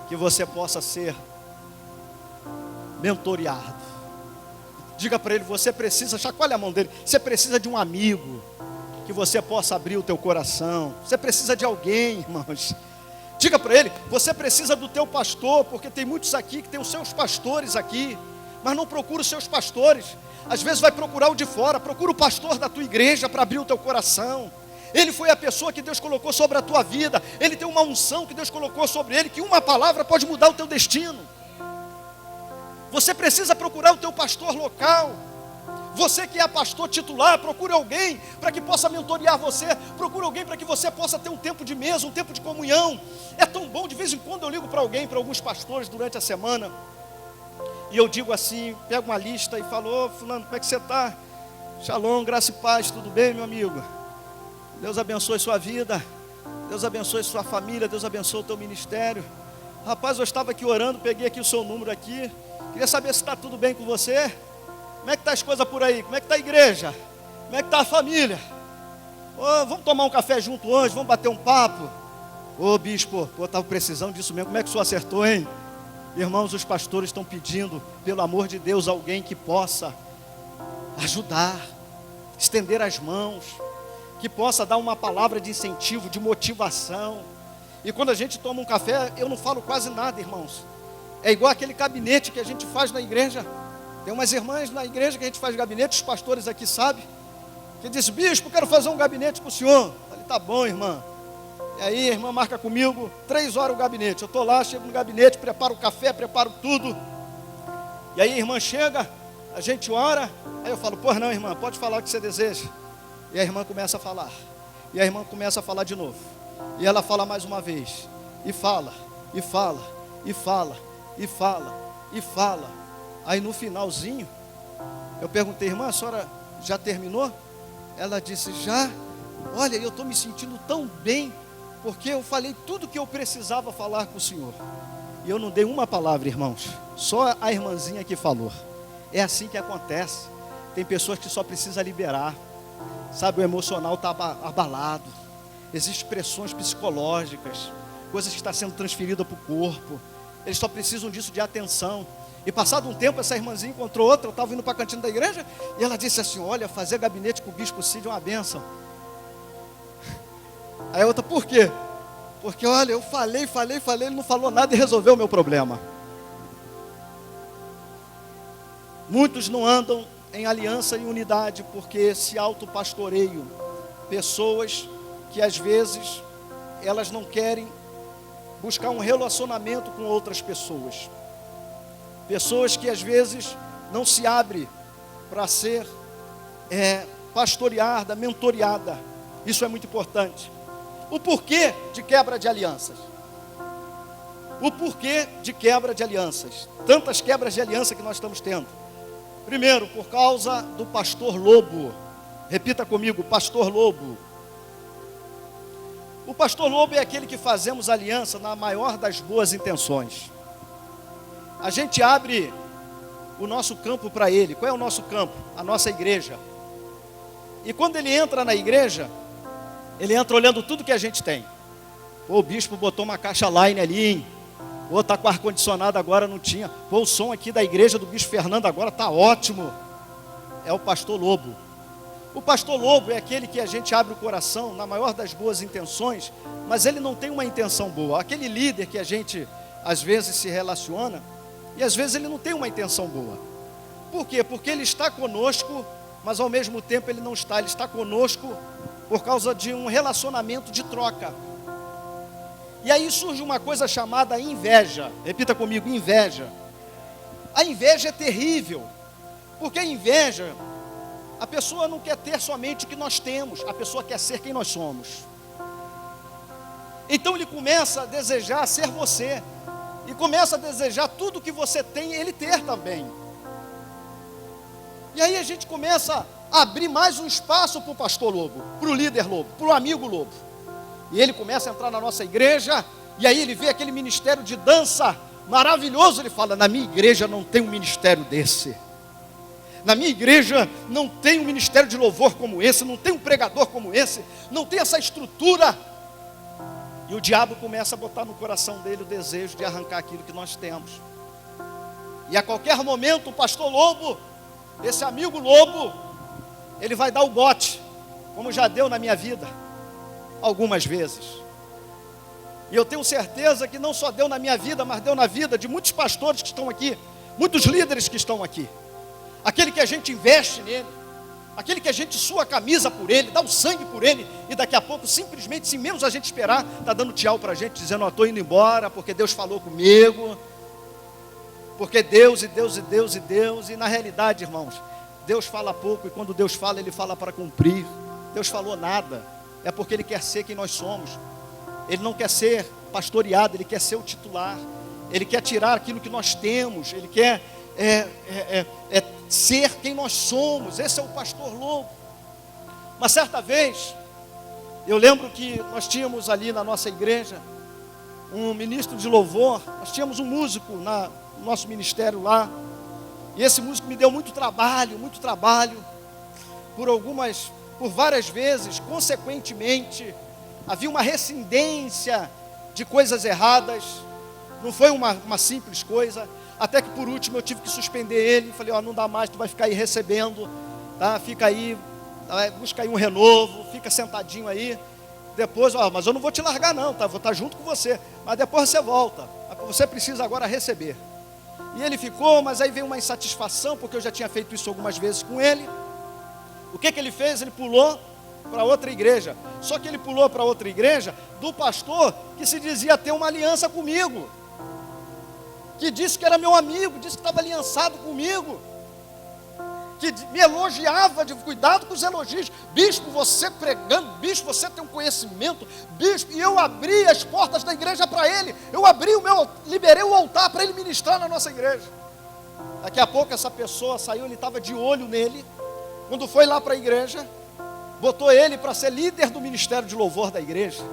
que você possa ser mentoreado. Diga para ele, você precisa, chacoalha a mão dele, você precisa de um amigo que você possa abrir o teu coração. Você precisa de alguém, irmãos. Diga para ele, você precisa do teu pastor, porque tem muitos aqui que tem os seus pastores aqui, mas não procura os seus pastores. Às vezes vai procurar o de fora, procura o pastor da tua igreja para abrir o teu coração. Ele foi a pessoa que Deus colocou sobre a tua vida. Ele tem uma unção que Deus colocou sobre ele, que uma palavra pode mudar o teu destino. Você precisa procurar o teu pastor local. Você que é pastor titular, procure alguém para que possa mentorear você. Procure alguém para que você possa ter um tempo de mesa, um tempo de comunhão. É tão bom, de vez em quando eu ligo para alguém, para alguns pastores durante a semana, e eu digo assim, pego uma lista e falo: ô fulano, como é que você está? Shalom, graça e paz, tudo bem, meu amigo? Deus abençoe sua vida, Deus abençoe sua família, Deus abençoe o teu ministério. Rapaz, eu estava aqui orando, peguei aqui o seu número aqui, queria saber se está tudo bem com você. Como é que está as coisas por aí? Como é que está a igreja? Como é que está a família? Ô, vamos tomar um café junto hoje, vamos bater um papo? Ô bispo, eu estava precisando disso mesmo, como é que o senhor acertou, hein? Irmãos, os pastores estão pedindo, pelo amor de Deus, alguém que possa ajudar, estender as mãos, que possa dar uma palavra de incentivo, de motivação. E quando a gente toma um café, eu não falo quase nada, irmãos. É igual aquele gabinete que a gente faz na igreja. Tem umas irmãs na igreja que a gente faz gabinete, os pastores aqui sabem, que diz: bispo, quero fazer um gabinete com o senhor. Eu falei: tá bom, irmã. E aí a irmã marca comigo, 3 horas o gabinete. Eu estou lá, chego no gabinete, preparo o café, preparo tudo. E aí a irmã chega, a gente ora. Aí eu falo: pois não, irmã, pode falar o que você deseja. E a irmã começa a falar. E a irmã começa a falar de novo. E ela fala mais uma vez. E fala, e fala, e fala, e fala, e fala. Aí no finalzinho, eu perguntei: irmã, a senhora já terminou? Ela disse: já. Olha, eu estou me sentindo tão bem, porque eu falei tudo que eu precisava falar com o senhor. E eu não dei uma palavra, irmãos. Só a irmãzinha que falou. É assim que acontece. Tem pessoas que só precisam liberar. Sabe, o emocional está abalado. Existem pressões psicológicas, coisas que estão sendo transferidas para o corpo. Eles só precisam disso, de atenção. E passado um tempo, essa irmãzinha encontrou outra. Eu estava indo para a cantina da igreja, e ela disse assim: olha, fazer gabinete com o bispo Cid é uma bênção. Aí a outra: por quê? Porque olha, eu falei, ele não falou nada e resolveu o meu problema. Muitos não andam em aliança e unidade porque se autopastoreiam. Pessoas que às vezes elas não querem buscar um relacionamento com outras pessoas. Pessoas que às vezes não se abrem para ser pastoreada, mentoreada. Isso é muito importante. O porquê de quebra de alianças? O porquê de quebra de alianças? Tantas quebras de aliança que nós estamos tendo. Primeiro, por causa do pastor lobo. Repita comigo: pastor lobo. O pastor lobo é aquele que fazemos aliança na maior das boas intenções. A gente abre o nosso campo para ele. Qual é o nosso campo? A nossa igreja. E quando ele entra na igreja, ele entra olhando tudo que a gente tem. Pô, o bispo botou uma caixa line ali, hein? Pô, tá com ar-condicionado agora, não tinha. Pô, o som aqui da igreja do bispo Fernando agora tá ótimo. É o pastor Lobo. O pastor Lobo é aquele que a gente abre o coração na maior das boas intenções, mas ele não tem uma intenção boa. Aquele líder que a gente às vezes se relaciona, e às vezes ele não tem uma intenção boa. Por quê? Porque ele está conosco, mas ao mesmo tempo ele não está. Ele está conosco por causa de um relacionamento de troca. E aí surge uma coisa chamada inveja. Repita comigo, inveja. A inveja é terrível, porque a inveja, a pessoa não quer ter somente o que nós temos, a pessoa quer ser quem nós somos. Então ele começa a desejar ser você, e começa a desejar tudo que você tem, ele ter também. E aí a gente começa a abrir mais um espaço para o pastor Lobo, para o líder Lobo, para o amigo Lobo. E ele começa a entrar na nossa igreja, e aí ele vê aquele ministério de dança maravilhoso, ele fala, na minha igreja não tem um ministério desse. Na minha igreja não tem um ministério de louvor como esse, não tem um pregador como esse, não tem essa estrutura. E o diabo começa a botar no coração dele o desejo de arrancar aquilo que nós temos. E a qualquer momento o pastor Lobo, esse amigo Lobo, ele vai dar o bote, como já deu na minha vida, algumas vezes. E eu tenho certeza que não só deu na minha vida, mas deu na vida de muitos pastores que estão aqui, muitos líderes que estão aqui. Aquele que a gente investe nele, aquele que a gente sua a camisa por ele, dá o sangue por ele, e daqui a pouco, simplesmente, sem menos a gente esperar, está dando tchau para a gente, dizendo, ó, estou indo embora, porque Deus falou comigo, porque Deus, e na realidade, irmãos, Deus fala pouco, e quando Deus fala, Ele fala para cumprir. Deus falou nada, é porque Ele quer ser quem nós somos. Ele não quer ser pastoreado, Ele quer ser o titular, Ele quer tirar aquilo que nós temos, Ele quer ser quem nós somos. Esse é o pastor Lobo. Uma certa vez, eu lembro que nós tínhamos ali na nossa igreja um ministro de louvor, nós tínhamos um músico no nosso ministério lá, e esse músico me deu muito trabalho, por várias vezes, consequentemente, havia uma rescindência de coisas erradas, não foi uma simples coisa, até que por último eu tive que suspender ele, falei, ó, não dá mais, tu vai ficar aí recebendo, tá? Fica aí, busca aí um renovo, fica sentadinho aí, depois, ó, mas eu não vou te largar não, tá? Vou estar junto com você, mas depois você volta, você precisa agora receber. E ele ficou, mas aí veio uma insatisfação, porque eu já tinha feito isso algumas vezes com ele. O que ele fez? Ele pulou para outra igreja, só que ele pulou para outra igreja do pastor que se dizia ter uma aliança comigo, que disse que era meu amigo, disse que estava aliançado comigo, que me elogiava, de cuidado com os elogios, bispo, você pregando, bispo, você tem um conhecimento, bispo, e eu abri as portas da igreja para ele, liberei o altar para ele ministrar na nossa igreja. Daqui a pouco essa pessoa saiu, ele estava de olho nele, quando foi lá para a igreja, botou ele para ser líder do ministério de louvor da igreja.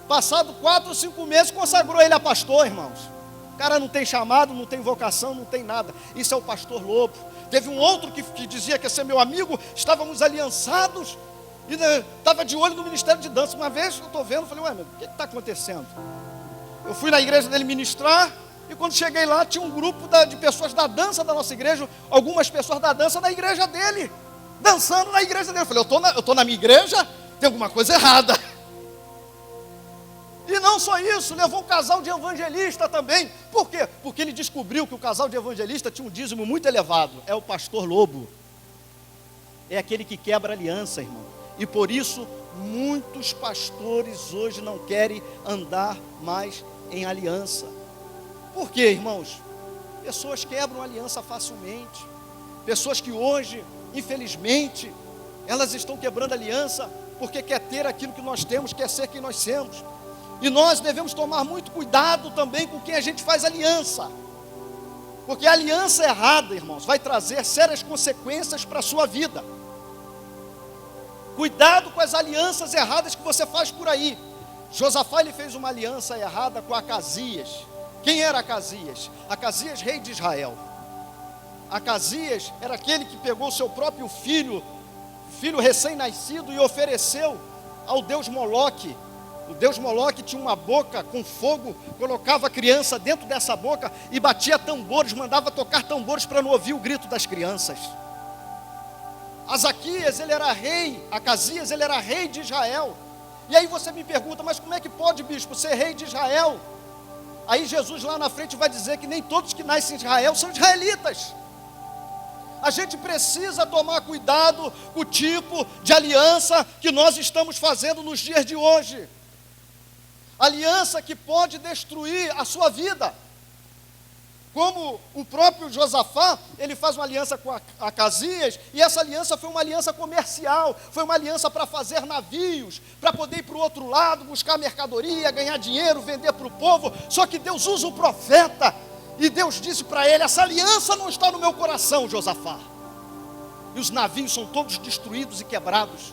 Passado 4 ou 5 meses, consagrou ele a pastor, irmãos. O cara não tem chamado, não tem vocação, não tem nada. Isso é o pastor Lobo. Teve um outro que dizia que ia ser meu amigo, estávamos aliançados, e estava de olho no ministério de dança. Uma vez eu estou vendo, falei, ué, meu, o que está acontecendo? Eu fui na igreja dele ministrar, e quando cheguei lá, tinha um grupo de pessoas da dança da nossa igreja, algumas pessoas da dança na igreja dele, dançando na igreja dele. Eu falei, eu estou na minha igreja, tem alguma coisa errada. E não só isso, levou um casal de evangelista também. Por quê? Porque ele descobriu que o casal de evangelista tinha um dízimo muito elevado. É o pastor Lobo. É aquele que quebra aliança, irmão. E por isso, muitos pastores hoje não querem andar mais em aliança. Por quê, irmãos? Pessoas quebram aliança facilmente. Pessoas que hoje, infelizmente, elas estão quebrando aliança porque quer ter aquilo que nós temos, quer ser quem nós somos. E nós devemos tomar muito cuidado também com quem a gente faz aliança. Porque a aliança errada, irmãos, vai trazer sérias consequências para a sua vida. Cuidado com as alianças erradas que você faz por aí. Josafá, ele fez uma aliança errada com Acasias. Quem era Acasias? Acasias, rei de Israel. Acasias era aquele que pegou o seu próprio filho recém-nascido, e ofereceu ao deus Moloque O deus Moloque tinha uma boca com fogo, colocava a criança dentro dessa boca e batia tambores, mandava tocar tambores para não ouvir o grito das crianças. Azaquias, ele era rei, Acasias, ele era rei de Israel. E aí você me pergunta, mas como é que pode, bispo, ser rei de Israel? Aí Jesus lá na frente vai dizer que nem todos que nascem em Israel são israelitas. A gente precisa tomar cuidado com o tipo de aliança que nós estamos fazendo nos dias de hoje. Aliança que pode destruir a sua vida. Como o próprio Josafá, ele faz uma aliança com Acasias, e essa aliança foi uma aliança comercial, foi uma aliança para fazer navios, para poder ir para o outro lado, buscar mercadoria, ganhar dinheiro, vender para o povo. Só que Deus usa o profeta, e Deus disse para ele: essa aliança não está no meu coração, Josafá. E os navios são todos destruídos e quebrados.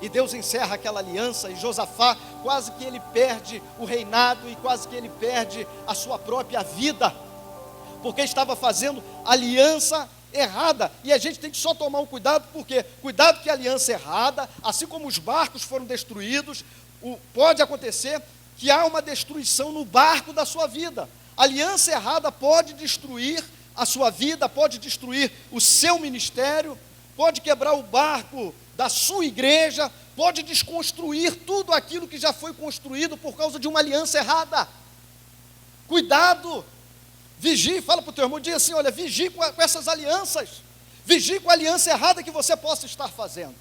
E Deus encerra aquela aliança, e Josafá quase que ele perde o reinado e quase que ele perde a sua própria vida, porque estava fazendo aliança errada. E a gente tem que só tomar um cuidado, porque cuidado que a aliança errada, assim como os barcos foram destruídos, pode acontecer que há uma destruição no barco da sua vida. A aliança errada pode destruir a sua vida, pode destruir o seu ministério, pode quebrar o barco da sua igreja, pode desconstruir tudo aquilo que já foi construído por causa de uma aliança errada. Cuidado, vigie, fala para o teu irmão, diz assim: olha, vigie com essas alianças, vigie com a aliança errada que você possa estar fazendo.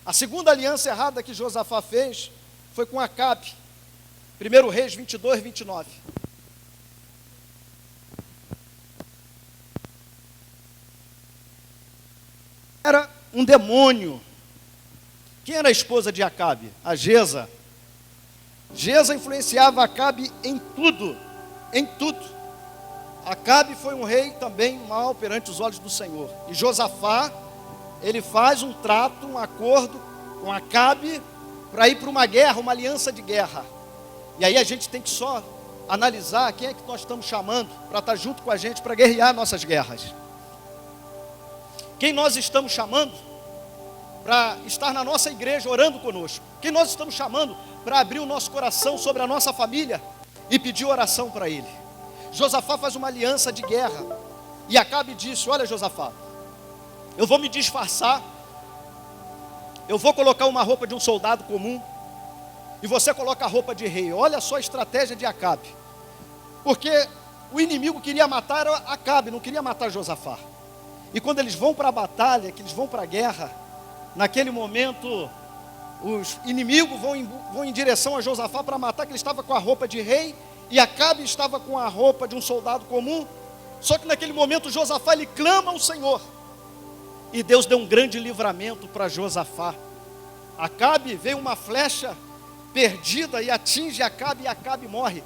A segunda aliança errada que Josafá fez foi com Acabe, 1 Reis 22, 29. Era um demônio. Quem era a esposa de Acabe? A Jeza. Jeza influenciava Acabe em tudo, em tudo. Acabe foi um rei também mau perante os olhos do Senhor. E Josafá, ele faz um trato, um acordo com Acabe para ir para uma guerra, uma aliança de guerra. E aí a gente tem que só analisar quem é que nós estamos chamando para estar junto com a gente para guerrear nossas guerras. Quem nós estamos chamando para estar na nossa igreja orando conosco? Quem nós estamos chamando para abrir o nosso coração sobre a nossa família e pedir oração para ele? Josafá faz uma aliança de guerra, e Acabe disse: olha, Josafá, eu vou me disfarçar, eu vou colocar uma roupa de um soldado comum, e você coloca a roupa de rei. Olha só a estratégia de Acabe, porque o inimigo queria matar Acabe, não queria matar Josafá. E quando eles vão para a batalha, que eles vão para a guerra, naquele momento, os inimigos vão em direção a Josafá para matar, que ele estava com a roupa de rei, e Acabe estava com a roupa de um soldado comum. Só que naquele momento Josafá, ele clama ao Senhor, e Deus deu um grande livramento para Josafá. Acabe, veio uma flecha perdida e atinge Acabe, e Acabe morre,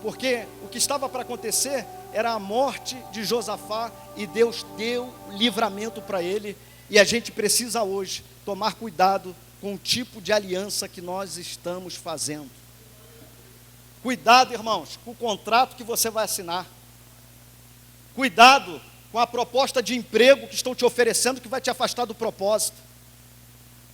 porque o que estava para acontecer era a morte de Josafá, e Deus deu livramento para ele. E a gente precisa hoje tomar cuidado com o tipo de aliança que nós estamos fazendo. Cuidado, irmãos, com o contrato que você vai assinar. Cuidado com a proposta de emprego que estão te oferecendo, que vai te afastar do propósito.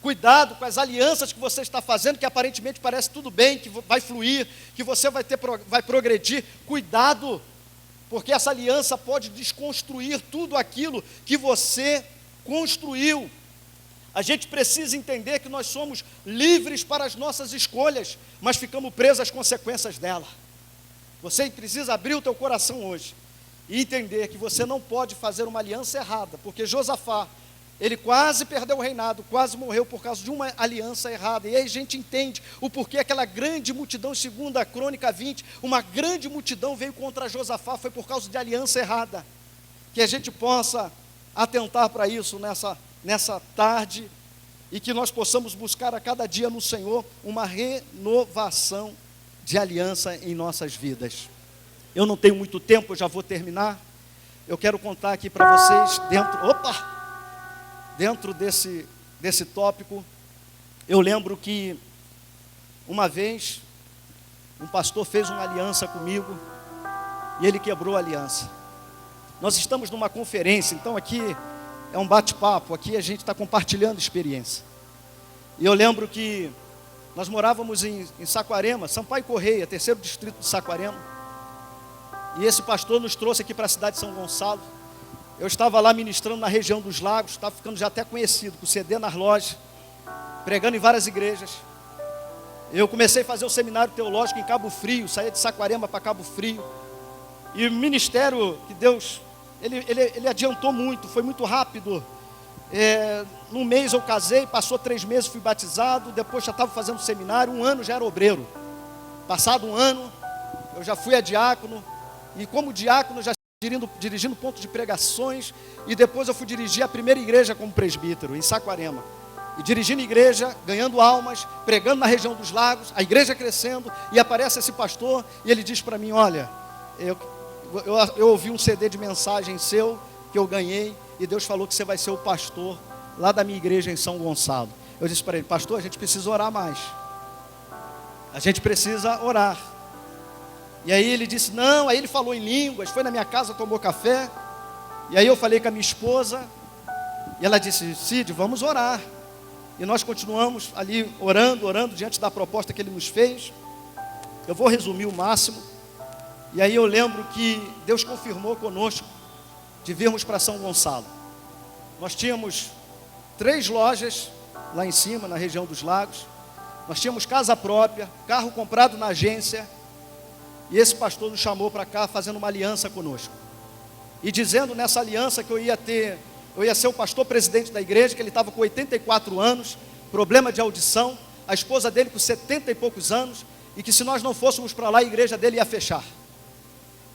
Cuidado com as alianças que você está fazendo, que aparentemente parece tudo bem, que vai fluir, que você vai progredir. Cuidado, porque essa aliança pode desconstruir tudo aquilo que você construiu. A gente precisa entender que nós somos livres para as nossas escolhas, mas ficamos presos às consequências dela. Você precisa abrir o teu coração hoje e entender que você não pode fazer uma aliança errada, porque Josafá, ele quase perdeu o reinado, quase morreu por causa de uma aliança errada. E aí a gente entende o porquê aquela grande multidão, segundo a Crônica 20, uma grande multidão veio contra Josafá, foi por causa de aliança errada. Que a gente possa atentar para isso nessa tarde, e que nós possamos buscar a cada dia no Senhor uma renovação de aliança em nossas vidas. Eu não tenho muito tempo, eu já vou terminar. Eu quero contar aqui para vocês, dentro desse tópico, eu lembro que uma vez um pastor fez uma aliança comigo e ele quebrou a aliança. Nós estamos numa conferência, então aqui é um bate-papo, aqui a gente está compartilhando experiência. E eu lembro que Nós morávamos em Saquarema, Sampaio Correia, terceiro distrito de Saquarema. E esse pastor nos trouxe aqui para a cidade de São Gonçalo. Eu estava lá ministrando na região dos Lagos, estava ficando já até conhecido, com CD nas lojas, pregando em várias igrejas. Eu comecei a fazer o seminário teológico em Cabo Frio, saía de Saquarema para Cabo Frio. E o ministério que Deus, ele adiantou muito, foi muito rápido. Num mês eu casei, passou 3 meses, fui batizado, depois já estava fazendo seminário, 1 ano já era obreiro. Passado 1 ano, eu já fui a diácono, e como diácono já dirigindo pontos de pregações, e depois eu fui dirigir a primeira igreja como presbítero, em Saquarema. E dirigindo igreja, ganhando almas, pregando na região dos Lagos, a igreja crescendo, e aparece esse pastor, e ele diz para mim, olha, eu ouvi um CD de mensagem seu, que eu ganhei, e Deus falou que você vai ser o pastor lá da minha igreja em São Gonçalo. Eu disse para ele, pastor, a gente precisa orar mais. A gente precisa orar. E aí ele disse, não, aí ele falou em línguas, foi na minha casa, tomou café. E aí eu falei com a minha esposa, e ela disse, Cid, vamos orar. E nós continuamos ali orando diante da proposta que ele nos fez. Eu vou resumir o máximo. E aí eu lembro que Deus confirmou conosco de virmos para São Gonçalo. Nós tínhamos 3 lojas lá em cima, na região dos Lagos. Nós tínhamos casa própria, carro comprado na agência. E esse pastor nos chamou para cá, fazendo uma aliança conosco. E dizendo nessa aliança que eu ia ser o pastor presidente da igreja, que ele estava com 84 anos, problema de audição, a esposa dele com 70 e poucos anos, e que se nós não fôssemos para lá, a igreja dele ia fechar.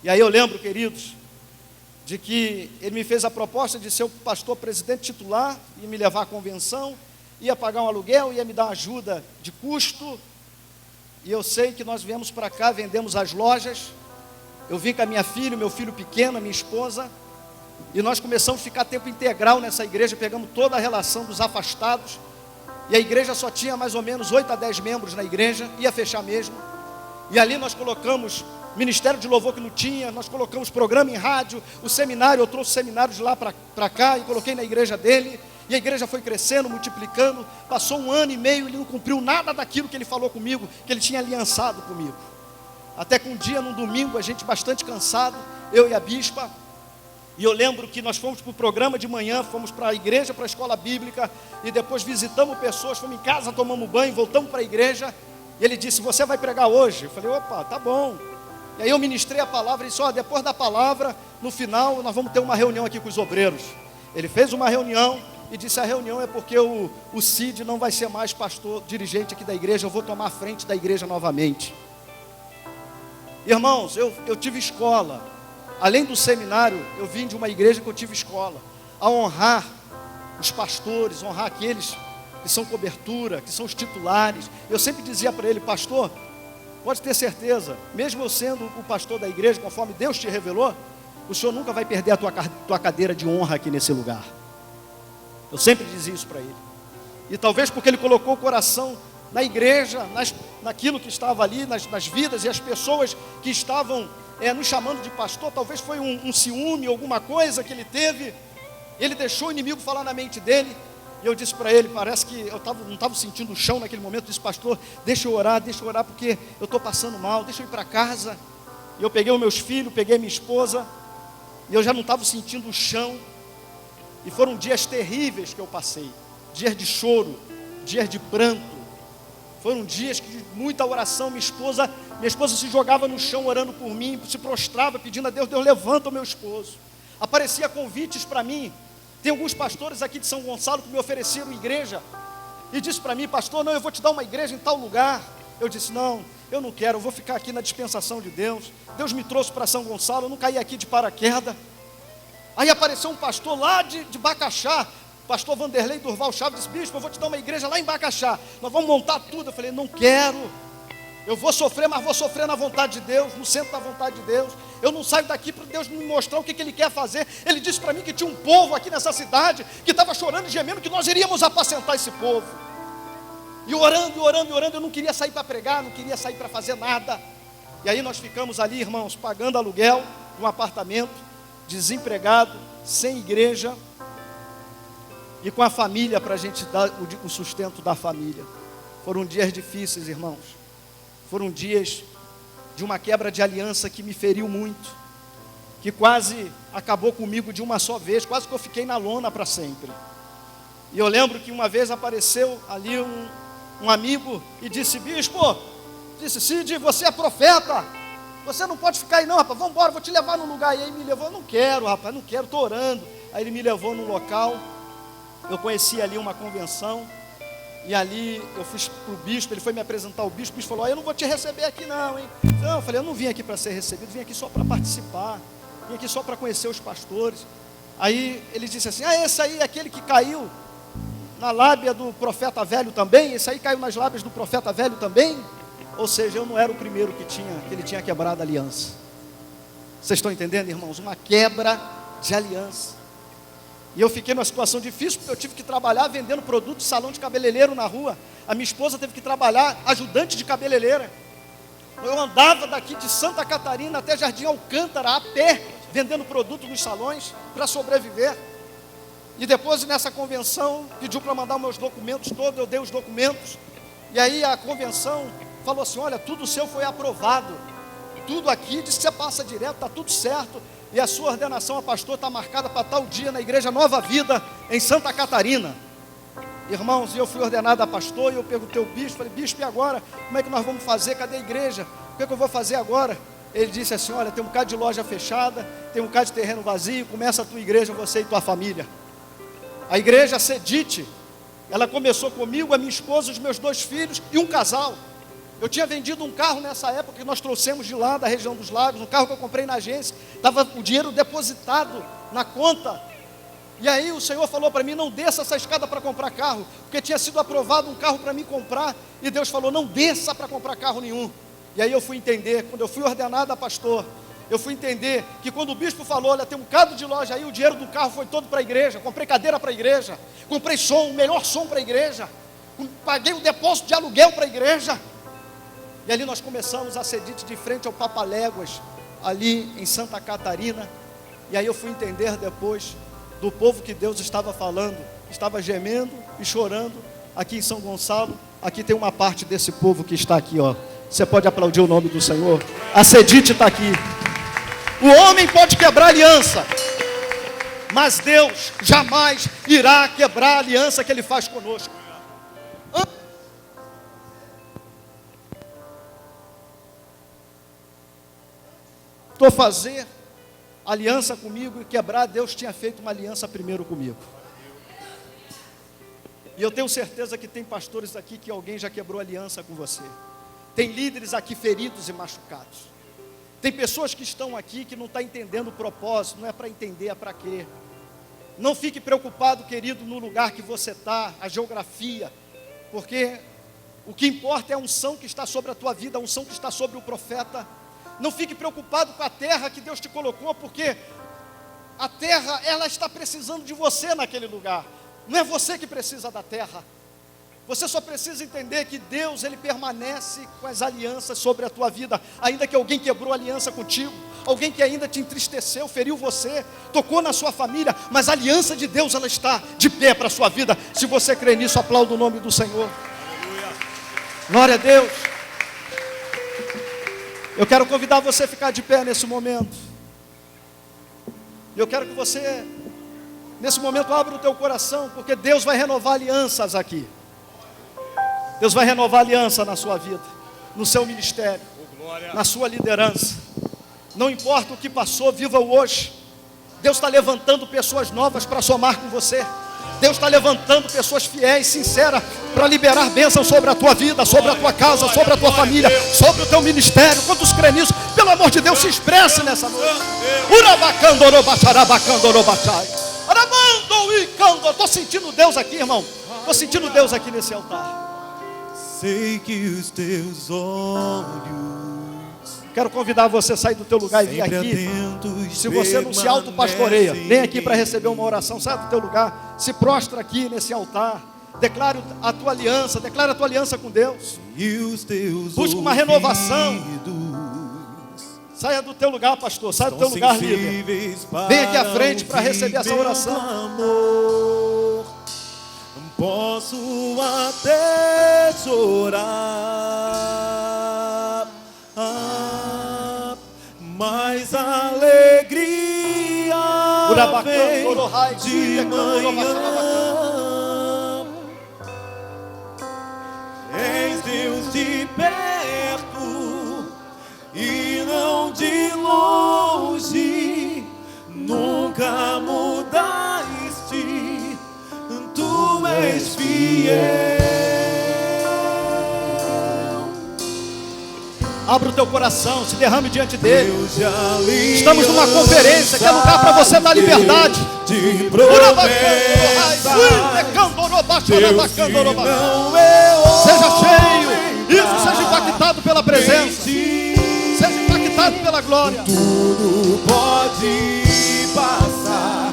E aí eu lembro, queridos, de que ele me fez a proposta de ser o pastor presidente titular, ia me levar à convenção, ia pagar um aluguel, ia me dar ajuda de custo. E eu sei que nós viemos para cá, vendemos as lojas, eu vim com a minha filha, meu filho pequeno, a minha esposa, e nós começamos a ficar tempo integral nessa igreja, pegamos toda a relação dos afastados, e a igreja só tinha mais ou menos 8 a 10 membros na igreja, ia fechar mesmo, e ali nós colocamos ministério de louvor que não tinha, nós colocamos programa em rádio, o seminário, eu trouxe seminários de lá para cá e coloquei na igreja dele, e a igreja foi crescendo, multiplicando, passou 1 ano e meio, ele não cumpriu nada daquilo que ele falou comigo, que ele tinha aliançado comigo. Até que um dia, num domingo, a gente bastante cansado, eu e a bispa, e eu lembro que nós fomos para o programa de manhã, fomos para a igreja, para a escola bíblica, e depois visitamos pessoas, fomos em casa, tomamos banho, voltamos para a igreja, e ele disse, você vai pregar hoje? Eu falei, opa, tá bom. E aí eu ministrei a palavra e disse, ó, depois da palavra, no final, nós vamos ter uma reunião aqui com os obreiros. Ele fez uma reunião e disse, a reunião é porque o Cid não vai ser mais pastor, dirigente aqui da igreja, eu vou tomar a frente da igreja novamente. Irmãos, eu tive escola, além do seminário, eu vim de uma igreja que eu tive escola, a honrar os pastores, honrar aqueles que são cobertura, que são os titulares. Eu sempre dizia para ele, pastor, pode ter certeza, mesmo eu sendo o pastor da igreja, conforme Deus te revelou, o senhor nunca vai perder a tua cadeira de honra aqui nesse lugar. Eu sempre dizia isso para ele. E talvez porque ele colocou o coração na igreja, naquilo que estava ali, nas vidas e as pessoas que estavam nos chamando de pastor, talvez foi um ciúme, alguma coisa que ele teve, ele deixou o inimigo falar na mente dele, e eu disse para ele, parece que eu não estava sentindo o chão naquele momento, eu disse, pastor, deixa eu orar porque eu estou passando mal, deixa eu ir para casa. E eu peguei os meus filhos, peguei minha esposa, e eu já não estava sentindo o chão, e foram dias terríveis que eu passei, dias de choro, dias de pranto, foram dias de muita oração. Minha esposa se jogava no chão orando por mim, se prostrava pedindo a Deus, Deus levanta o meu esposo. Aparecia convites para mim. Tem alguns pastores aqui de São Gonçalo que me ofereceram igreja e disse para mim, pastor, não, eu vou te dar uma igreja em tal lugar. Eu disse, não, eu não quero, eu vou ficar aqui na dispensação de Deus. Deus me trouxe para São Gonçalo, eu não caí aqui de paraquedas. Aí apareceu um pastor lá de Bacaxá, pastor Vanderlei Durval Chaves, disse, bispo, eu vou te dar uma igreja lá em Bacaxá, nós vamos montar tudo. Eu falei, não quero, eu vou sofrer, mas vou sofrer na vontade de Deus, no centro da vontade de Deus. Eu não saio daqui para Deus me mostrar o que Ele quer fazer. Ele disse para mim que tinha um povo aqui nessa cidade que estava chorando e gemendo, que nós iríamos apacentar esse povo. E orando, eu não queria sair para pregar, não queria sair para fazer nada. E aí nós ficamos ali, irmãos, pagando aluguel de um apartamento, desempregado, sem igreja, e com a família para a gente dar o sustento da família. Foram dias difíceis, irmãos. Foram dias de uma quebra de aliança que me feriu muito, que quase acabou comigo de uma só vez, quase que eu fiquei na lona para sempre. E eu lembro que uma vez apareceu ali um amigo e disse: bispo, disse, Cid, você é profeta, você não pode ficar aí não, rapaz, vamos embora, vou te levar num lugar. E aí me levou, não quero, rapaz, não quero, estou orando. Aí ele me levou num local, eu conheci ali uma convenção, e ali eu fui para o bispo, ele foi me apresentar o bispo falou: eu não vou te receber aqui não, hein. Não, eu falei, eu não vim aqui para ser recebido, vim aqui só para participar, vim aqui só para conhecer os pastores. Aí ele disse assim: esse aí é aquele que caiu na lábia do profeta velho também? Esse aí caiu nas lábias do profeta velho também? Ou seja, eu não era o primeiro que ele tinha quebrado a aliança. Vocês estão entendendo, irmãos? Uma quebra de aliança. E eu fiquei numa situação difícil, porque eu tive que trabalhar vendendo produtos de salão de cabeleireiro na rua. A minha esposa teve que trabalhar ajudante de cabeleireira. Eu andava daqui de Santa Catarina até Jardim Alcântara, a pé, vendendo produtos nos salões, para sobreviver. E depois, nessa convenção, pediu para mandar meus documentos todos, eu dei os documentos. E aí a convenção falou assim: olha, tudo seu foi aprovado, tudo aqui, disse que você passa direto, está tudo certo. E a sua ordenação a pastor está marcada para tal dia na igreja Nova Vida, em Santa Catarina. Irmãos, eu fui ordenado a pastor, e eu perguntei ao bispo, falei: bispo, e agora? Como é que nós vamos fazer? Cadê a igreja? O que é que eu vou fazer agora? Ele disse assim: olha, tem um bocado de loja fechada, tem um bocado de terreno vazio, começa a tua igreja, você e tua família. A igreja Sedite, ela começou comigo, a minha esposa, os meus 2 filhos e um casal. Eu tinha vendido um carro nessa época que nós trouxemos de lá, da região dos lagos, um carro que eu comprei na agência, estava o dinheiro depositado na conta. E aí o Senhor falou para mim: não desça essa escada para comprar carro, porque tinha sido aprovado um carro para mim comprar, e Deus falou: não desça para comprar carro nenhum. E aí eu fui entender, quando eu fui ordenado a pastor, eu fui entender que quando o bispo falou: olha, tem um bocado de loja aí, o dinheiro do carro foi todo para a igreja, comprei cadeira para a igreja, comprei som, o melhor som para a igreja, paguei o depósito de aluguel para a igreja. E ali nós começamos a Sedite de frente ao Papaléguas, ali em Santa Catarina. E aí eu fui entender depois do povo que Deus estava falando, estava gemendo e chorando aqui em São Gonçalo. Aqui tem uma parte desse povo que está aqui, ó. Você pode aplaudir o nome do Senhor. A Sedite está aqui. O homem pode quebrar aliança, mas Deus jamais irá quebrar a aliança que Ele faz conosco. Estou fazer aliança comigo e quebrar, Deus tinha feito uma aliança primeiro comigo. E eu tenho certeza que tem pastores aqui que alguém já quebrou aliança com você. Tem líderes aqui feridos e machucados. Tem pessoas que estão aqui que não estão entendendo o propósito, não é para entender, é para crer. Não fique preocupado, querido, no lugar que você está, a geografia, porque o que importa é a unção que está sobre a tua vida, a unção que está sobre o profeta. Não fique preocupado com a terra que Deus te colocou, porque a terra, ela está precisando de você naquele lugar. Não é você que precisa da terra. Você só precisa entender que Deus, Ele permanece com as alianças sobre a tua vida. Ainda que alguém quebrou aliança contigo, alguém que ainda te entristeceu, feriu você, tocou na sua família, mas a aliança de Deus, ela está de pé para a sua vida. Se você crê nisso, aplauda o nome do Senhor. Aleluia. Glória a Deus. Eu quero convidar você a ficar de pé nesse momento. Eu quero que você, nesse momento, abra o teu coração, porque Deus vai renovar alianças aqui. Deus vai renovar aliança na sua vida, no seu ministério, na sua liderança. Não importa o que passou, viva o hoje. Deus está levantando pessoas novas para somar com você. Deus está levantando pessoas fiéis, sinceras, para liberar bênção sobre a tua vida, sobre a tua casa, sobre a tua família, sobre o teu ministério. Quantos creem nisso? Pelo amor de Deus, se expresse nessa noite. Estou sentindo Deus aqui, irmão. Estou sentindo Deus aqui nesse altar. Sei que os teus olhos, quero convidar você a sair do teu lugar e vir aqui. Se você não se autopastoreia, vem aqui para receber uma oração. Sai do teu lugar, se prostra aqui nesse altar. Declare a tua aliança, declare a tua aliança com Deus. Busca uma renovação. Saia do teu lugar, pastor, saia do teu lugar, líder. Vem aqui à frente para receber essa oração. Posso até chorar, mas a alegria vem de manhã. És Deus de perto e não de longe, nunca mudaste, tu és fiel. Abra o teu coração, se derrame diante dele. Estamos numa conferência que é lugar para você dar liberdade. Seja cheio, isso, seja impactado pela presença, seja impactado pela glória. Tudo pode passar,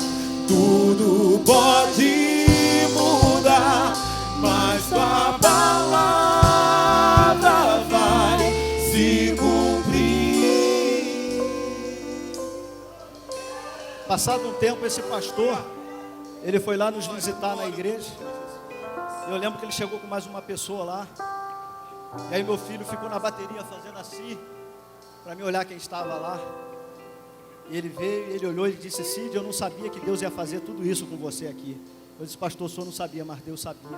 tudo pode mudar, mas tua palavra vai se cumprir. Passado um tempo, esse pastor, ele foi lá nos visitar na igreja. Eu lembro que ele chegou com mais uma pessoa lá. E aí meu filho ficou na bateria fazendo assim, para me olhar quem estava lá. E ele veio, ele olhou e disse: Cid, eu não sabia que Deus ia fazer tudo isso com você aqui. Eu disse: pastor, o senhor não sabia, mas Deus sabia.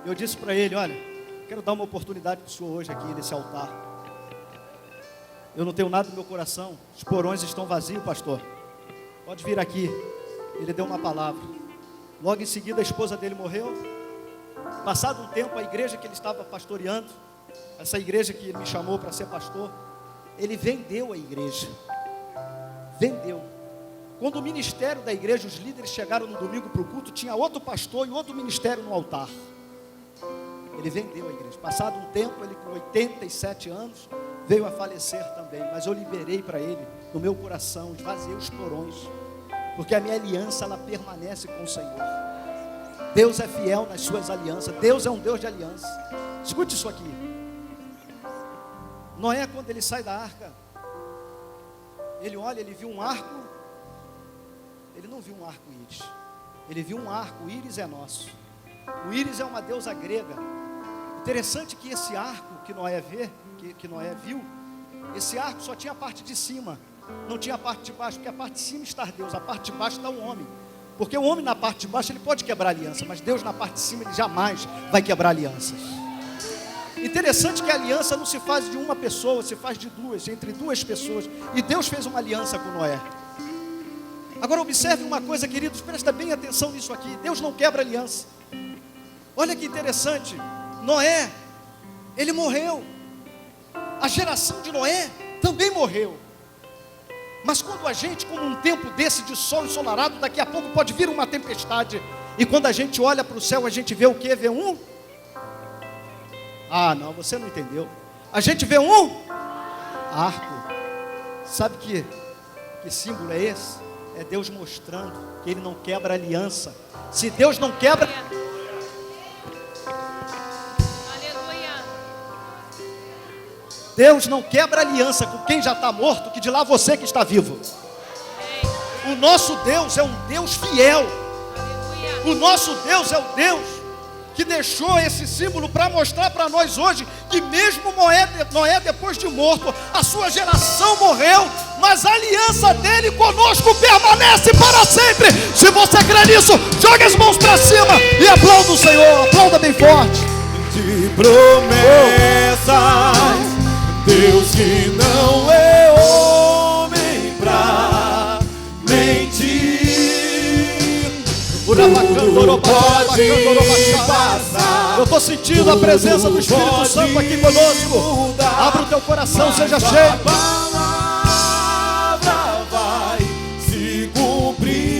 Eu disse para ele: olha, quero dar uma oportunidade para o senhor hoje aqui nesse altar. Eu não tenho nada no meu coração, os porões estão vazios, pastor. Pode vir aqui. Ele deu uma palavra. Logo em seguida a esposa dele morreu. Passado um tempo, a igreja que ele estava pastoreando, essa igreja que ele me chamou para ser pastor, ele vendeu a igreja. Vendeu. Quando o ministério da igreja, os líderes chegaram no domingo para o culto, tinha outro pastor e outro ministério no altar. Ele vendeu a igreja. Passado um tempo, ele com 87 anos, veio a falecer também. Mas eu liberei para ele, no meu coração, esvaziei os porões, porque a minha aliança, ela permanece com o Senhor. Deus é fiel nas suas alianças. Deus é um Deus de aliança. Escute isso aqui. Noé, quando ele sai da arca, ele olha, ele viu um arco. Ele não viu um arco-íris. Ele viu um arco. O íris é nosso. O íris é uma deusa grega. Interessante que esse arco que Noé viu, esse arco só tinha a parte de cima, não tinha a parte de baixo, porque a parte de cima está Deus, a parte de baixo está o homem. Porque o homem na parte de baixo ele pode quebrar aliança, mas Deus na parte de cima ele jamais vai quebrar alianças. Interessante que a aliança não se faz de uma pessoa, se faz de duas, entre duas pessoas. E Deus fez uma aliança com Noé. Agora observe uma coisa, queridos, presta bem atenção nisso aqui. Deus não quebra aliança. Olha que interessante. Noé, ele morreu. A geração de Noé também morreu. Mas quando a gente, como um tempo desse de sol ensolarado, daqui a pouco pode vir uma tempestade. E quando a gente olha para o céu, a gente vê o quê? Vê um? Ah, não, você não entendeu. A gente vê um arco. Sabe que símbolo é esse? É Deus mostrando que Ele não quebra aliança. Se Deus não quebra... Deus não quebra aliança com quem já está morto, que de lá você que está vivo. O nosso Deus é um Deus fiel. O nosso Deus é o Deus que deixou esse símbolo para mostrar para nós hoje que mesmo Noé depois de morto, a sua geração morreu, mas a aliança dele conosco permanece para sempre. Se você crê nisso, jogue as mãos para cima e aplauda o Senhor, aplauda bem forte. De promessas, Deus que não é homem pra mentir. Tudo pode passar. Eu estou sentindo a presença do Espírito Santo aqui conosco. Abra o teu coração, seja cheio. A palavra vai se cumprir.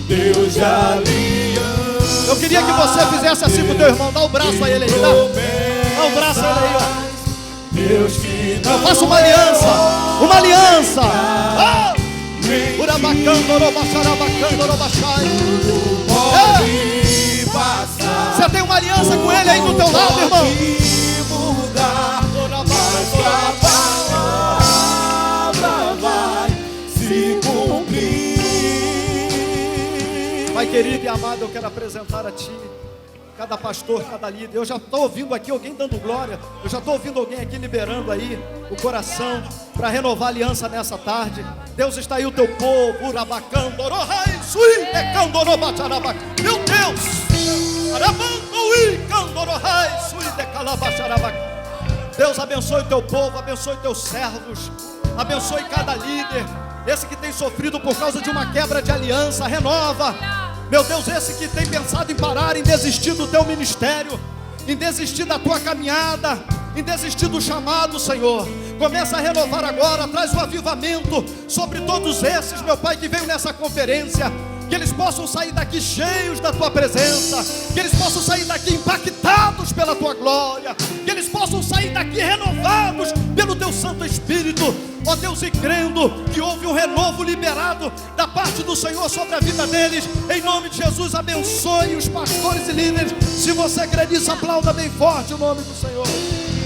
Deus de aliança. Eu queria que você fizesse assim com o teu irmão. Dá o braço a ele aí, dá o braço a ele aí, ó. Deus que não eu faço uma aliança. Uma aliança. Você tem uma aliança com ele aí do teu lado, irmão. A palavra vai se cumprir. Pai querido e amado, eu quero apresentar a Ti cada pastor, cada líder. Eu já estou ouvindo aqui alguém dando glória. Eu já estou ouvindo alguém aqui liberando aí o coração para renovar a aliança nessa tarde. Deus, está aí o Teu povo. Meu Deus, Deus, abençoe o Teu povo, abençoe Teus servos, abençoe cada líder, esse que tem sofrido por causa de uma quebra de aliança. Renova, meu Deus, esse que tem pensado em parar, em desistir do Teu ministério, em desistir da Tua caminhada, em desistir do chamado, Senhor. Começa a renovar agora, traz o avivamento sobre todos esses, meu Pai, que veio nessa conferência. Que eles possam sair daqui cheios da Tua presença, que eles possam sair daqui impactados pela Tua glória, que eles possam sair daqui renovados pelo Teu Santo Espírito, ó Deus, e crendo que houve um renovo liberado da parte do Senhor sobre a vida deles. Em nome de Jesus, abençoe os pastores e líderes. Se você crê nisso, aplauda bem forte o nome do Senhor.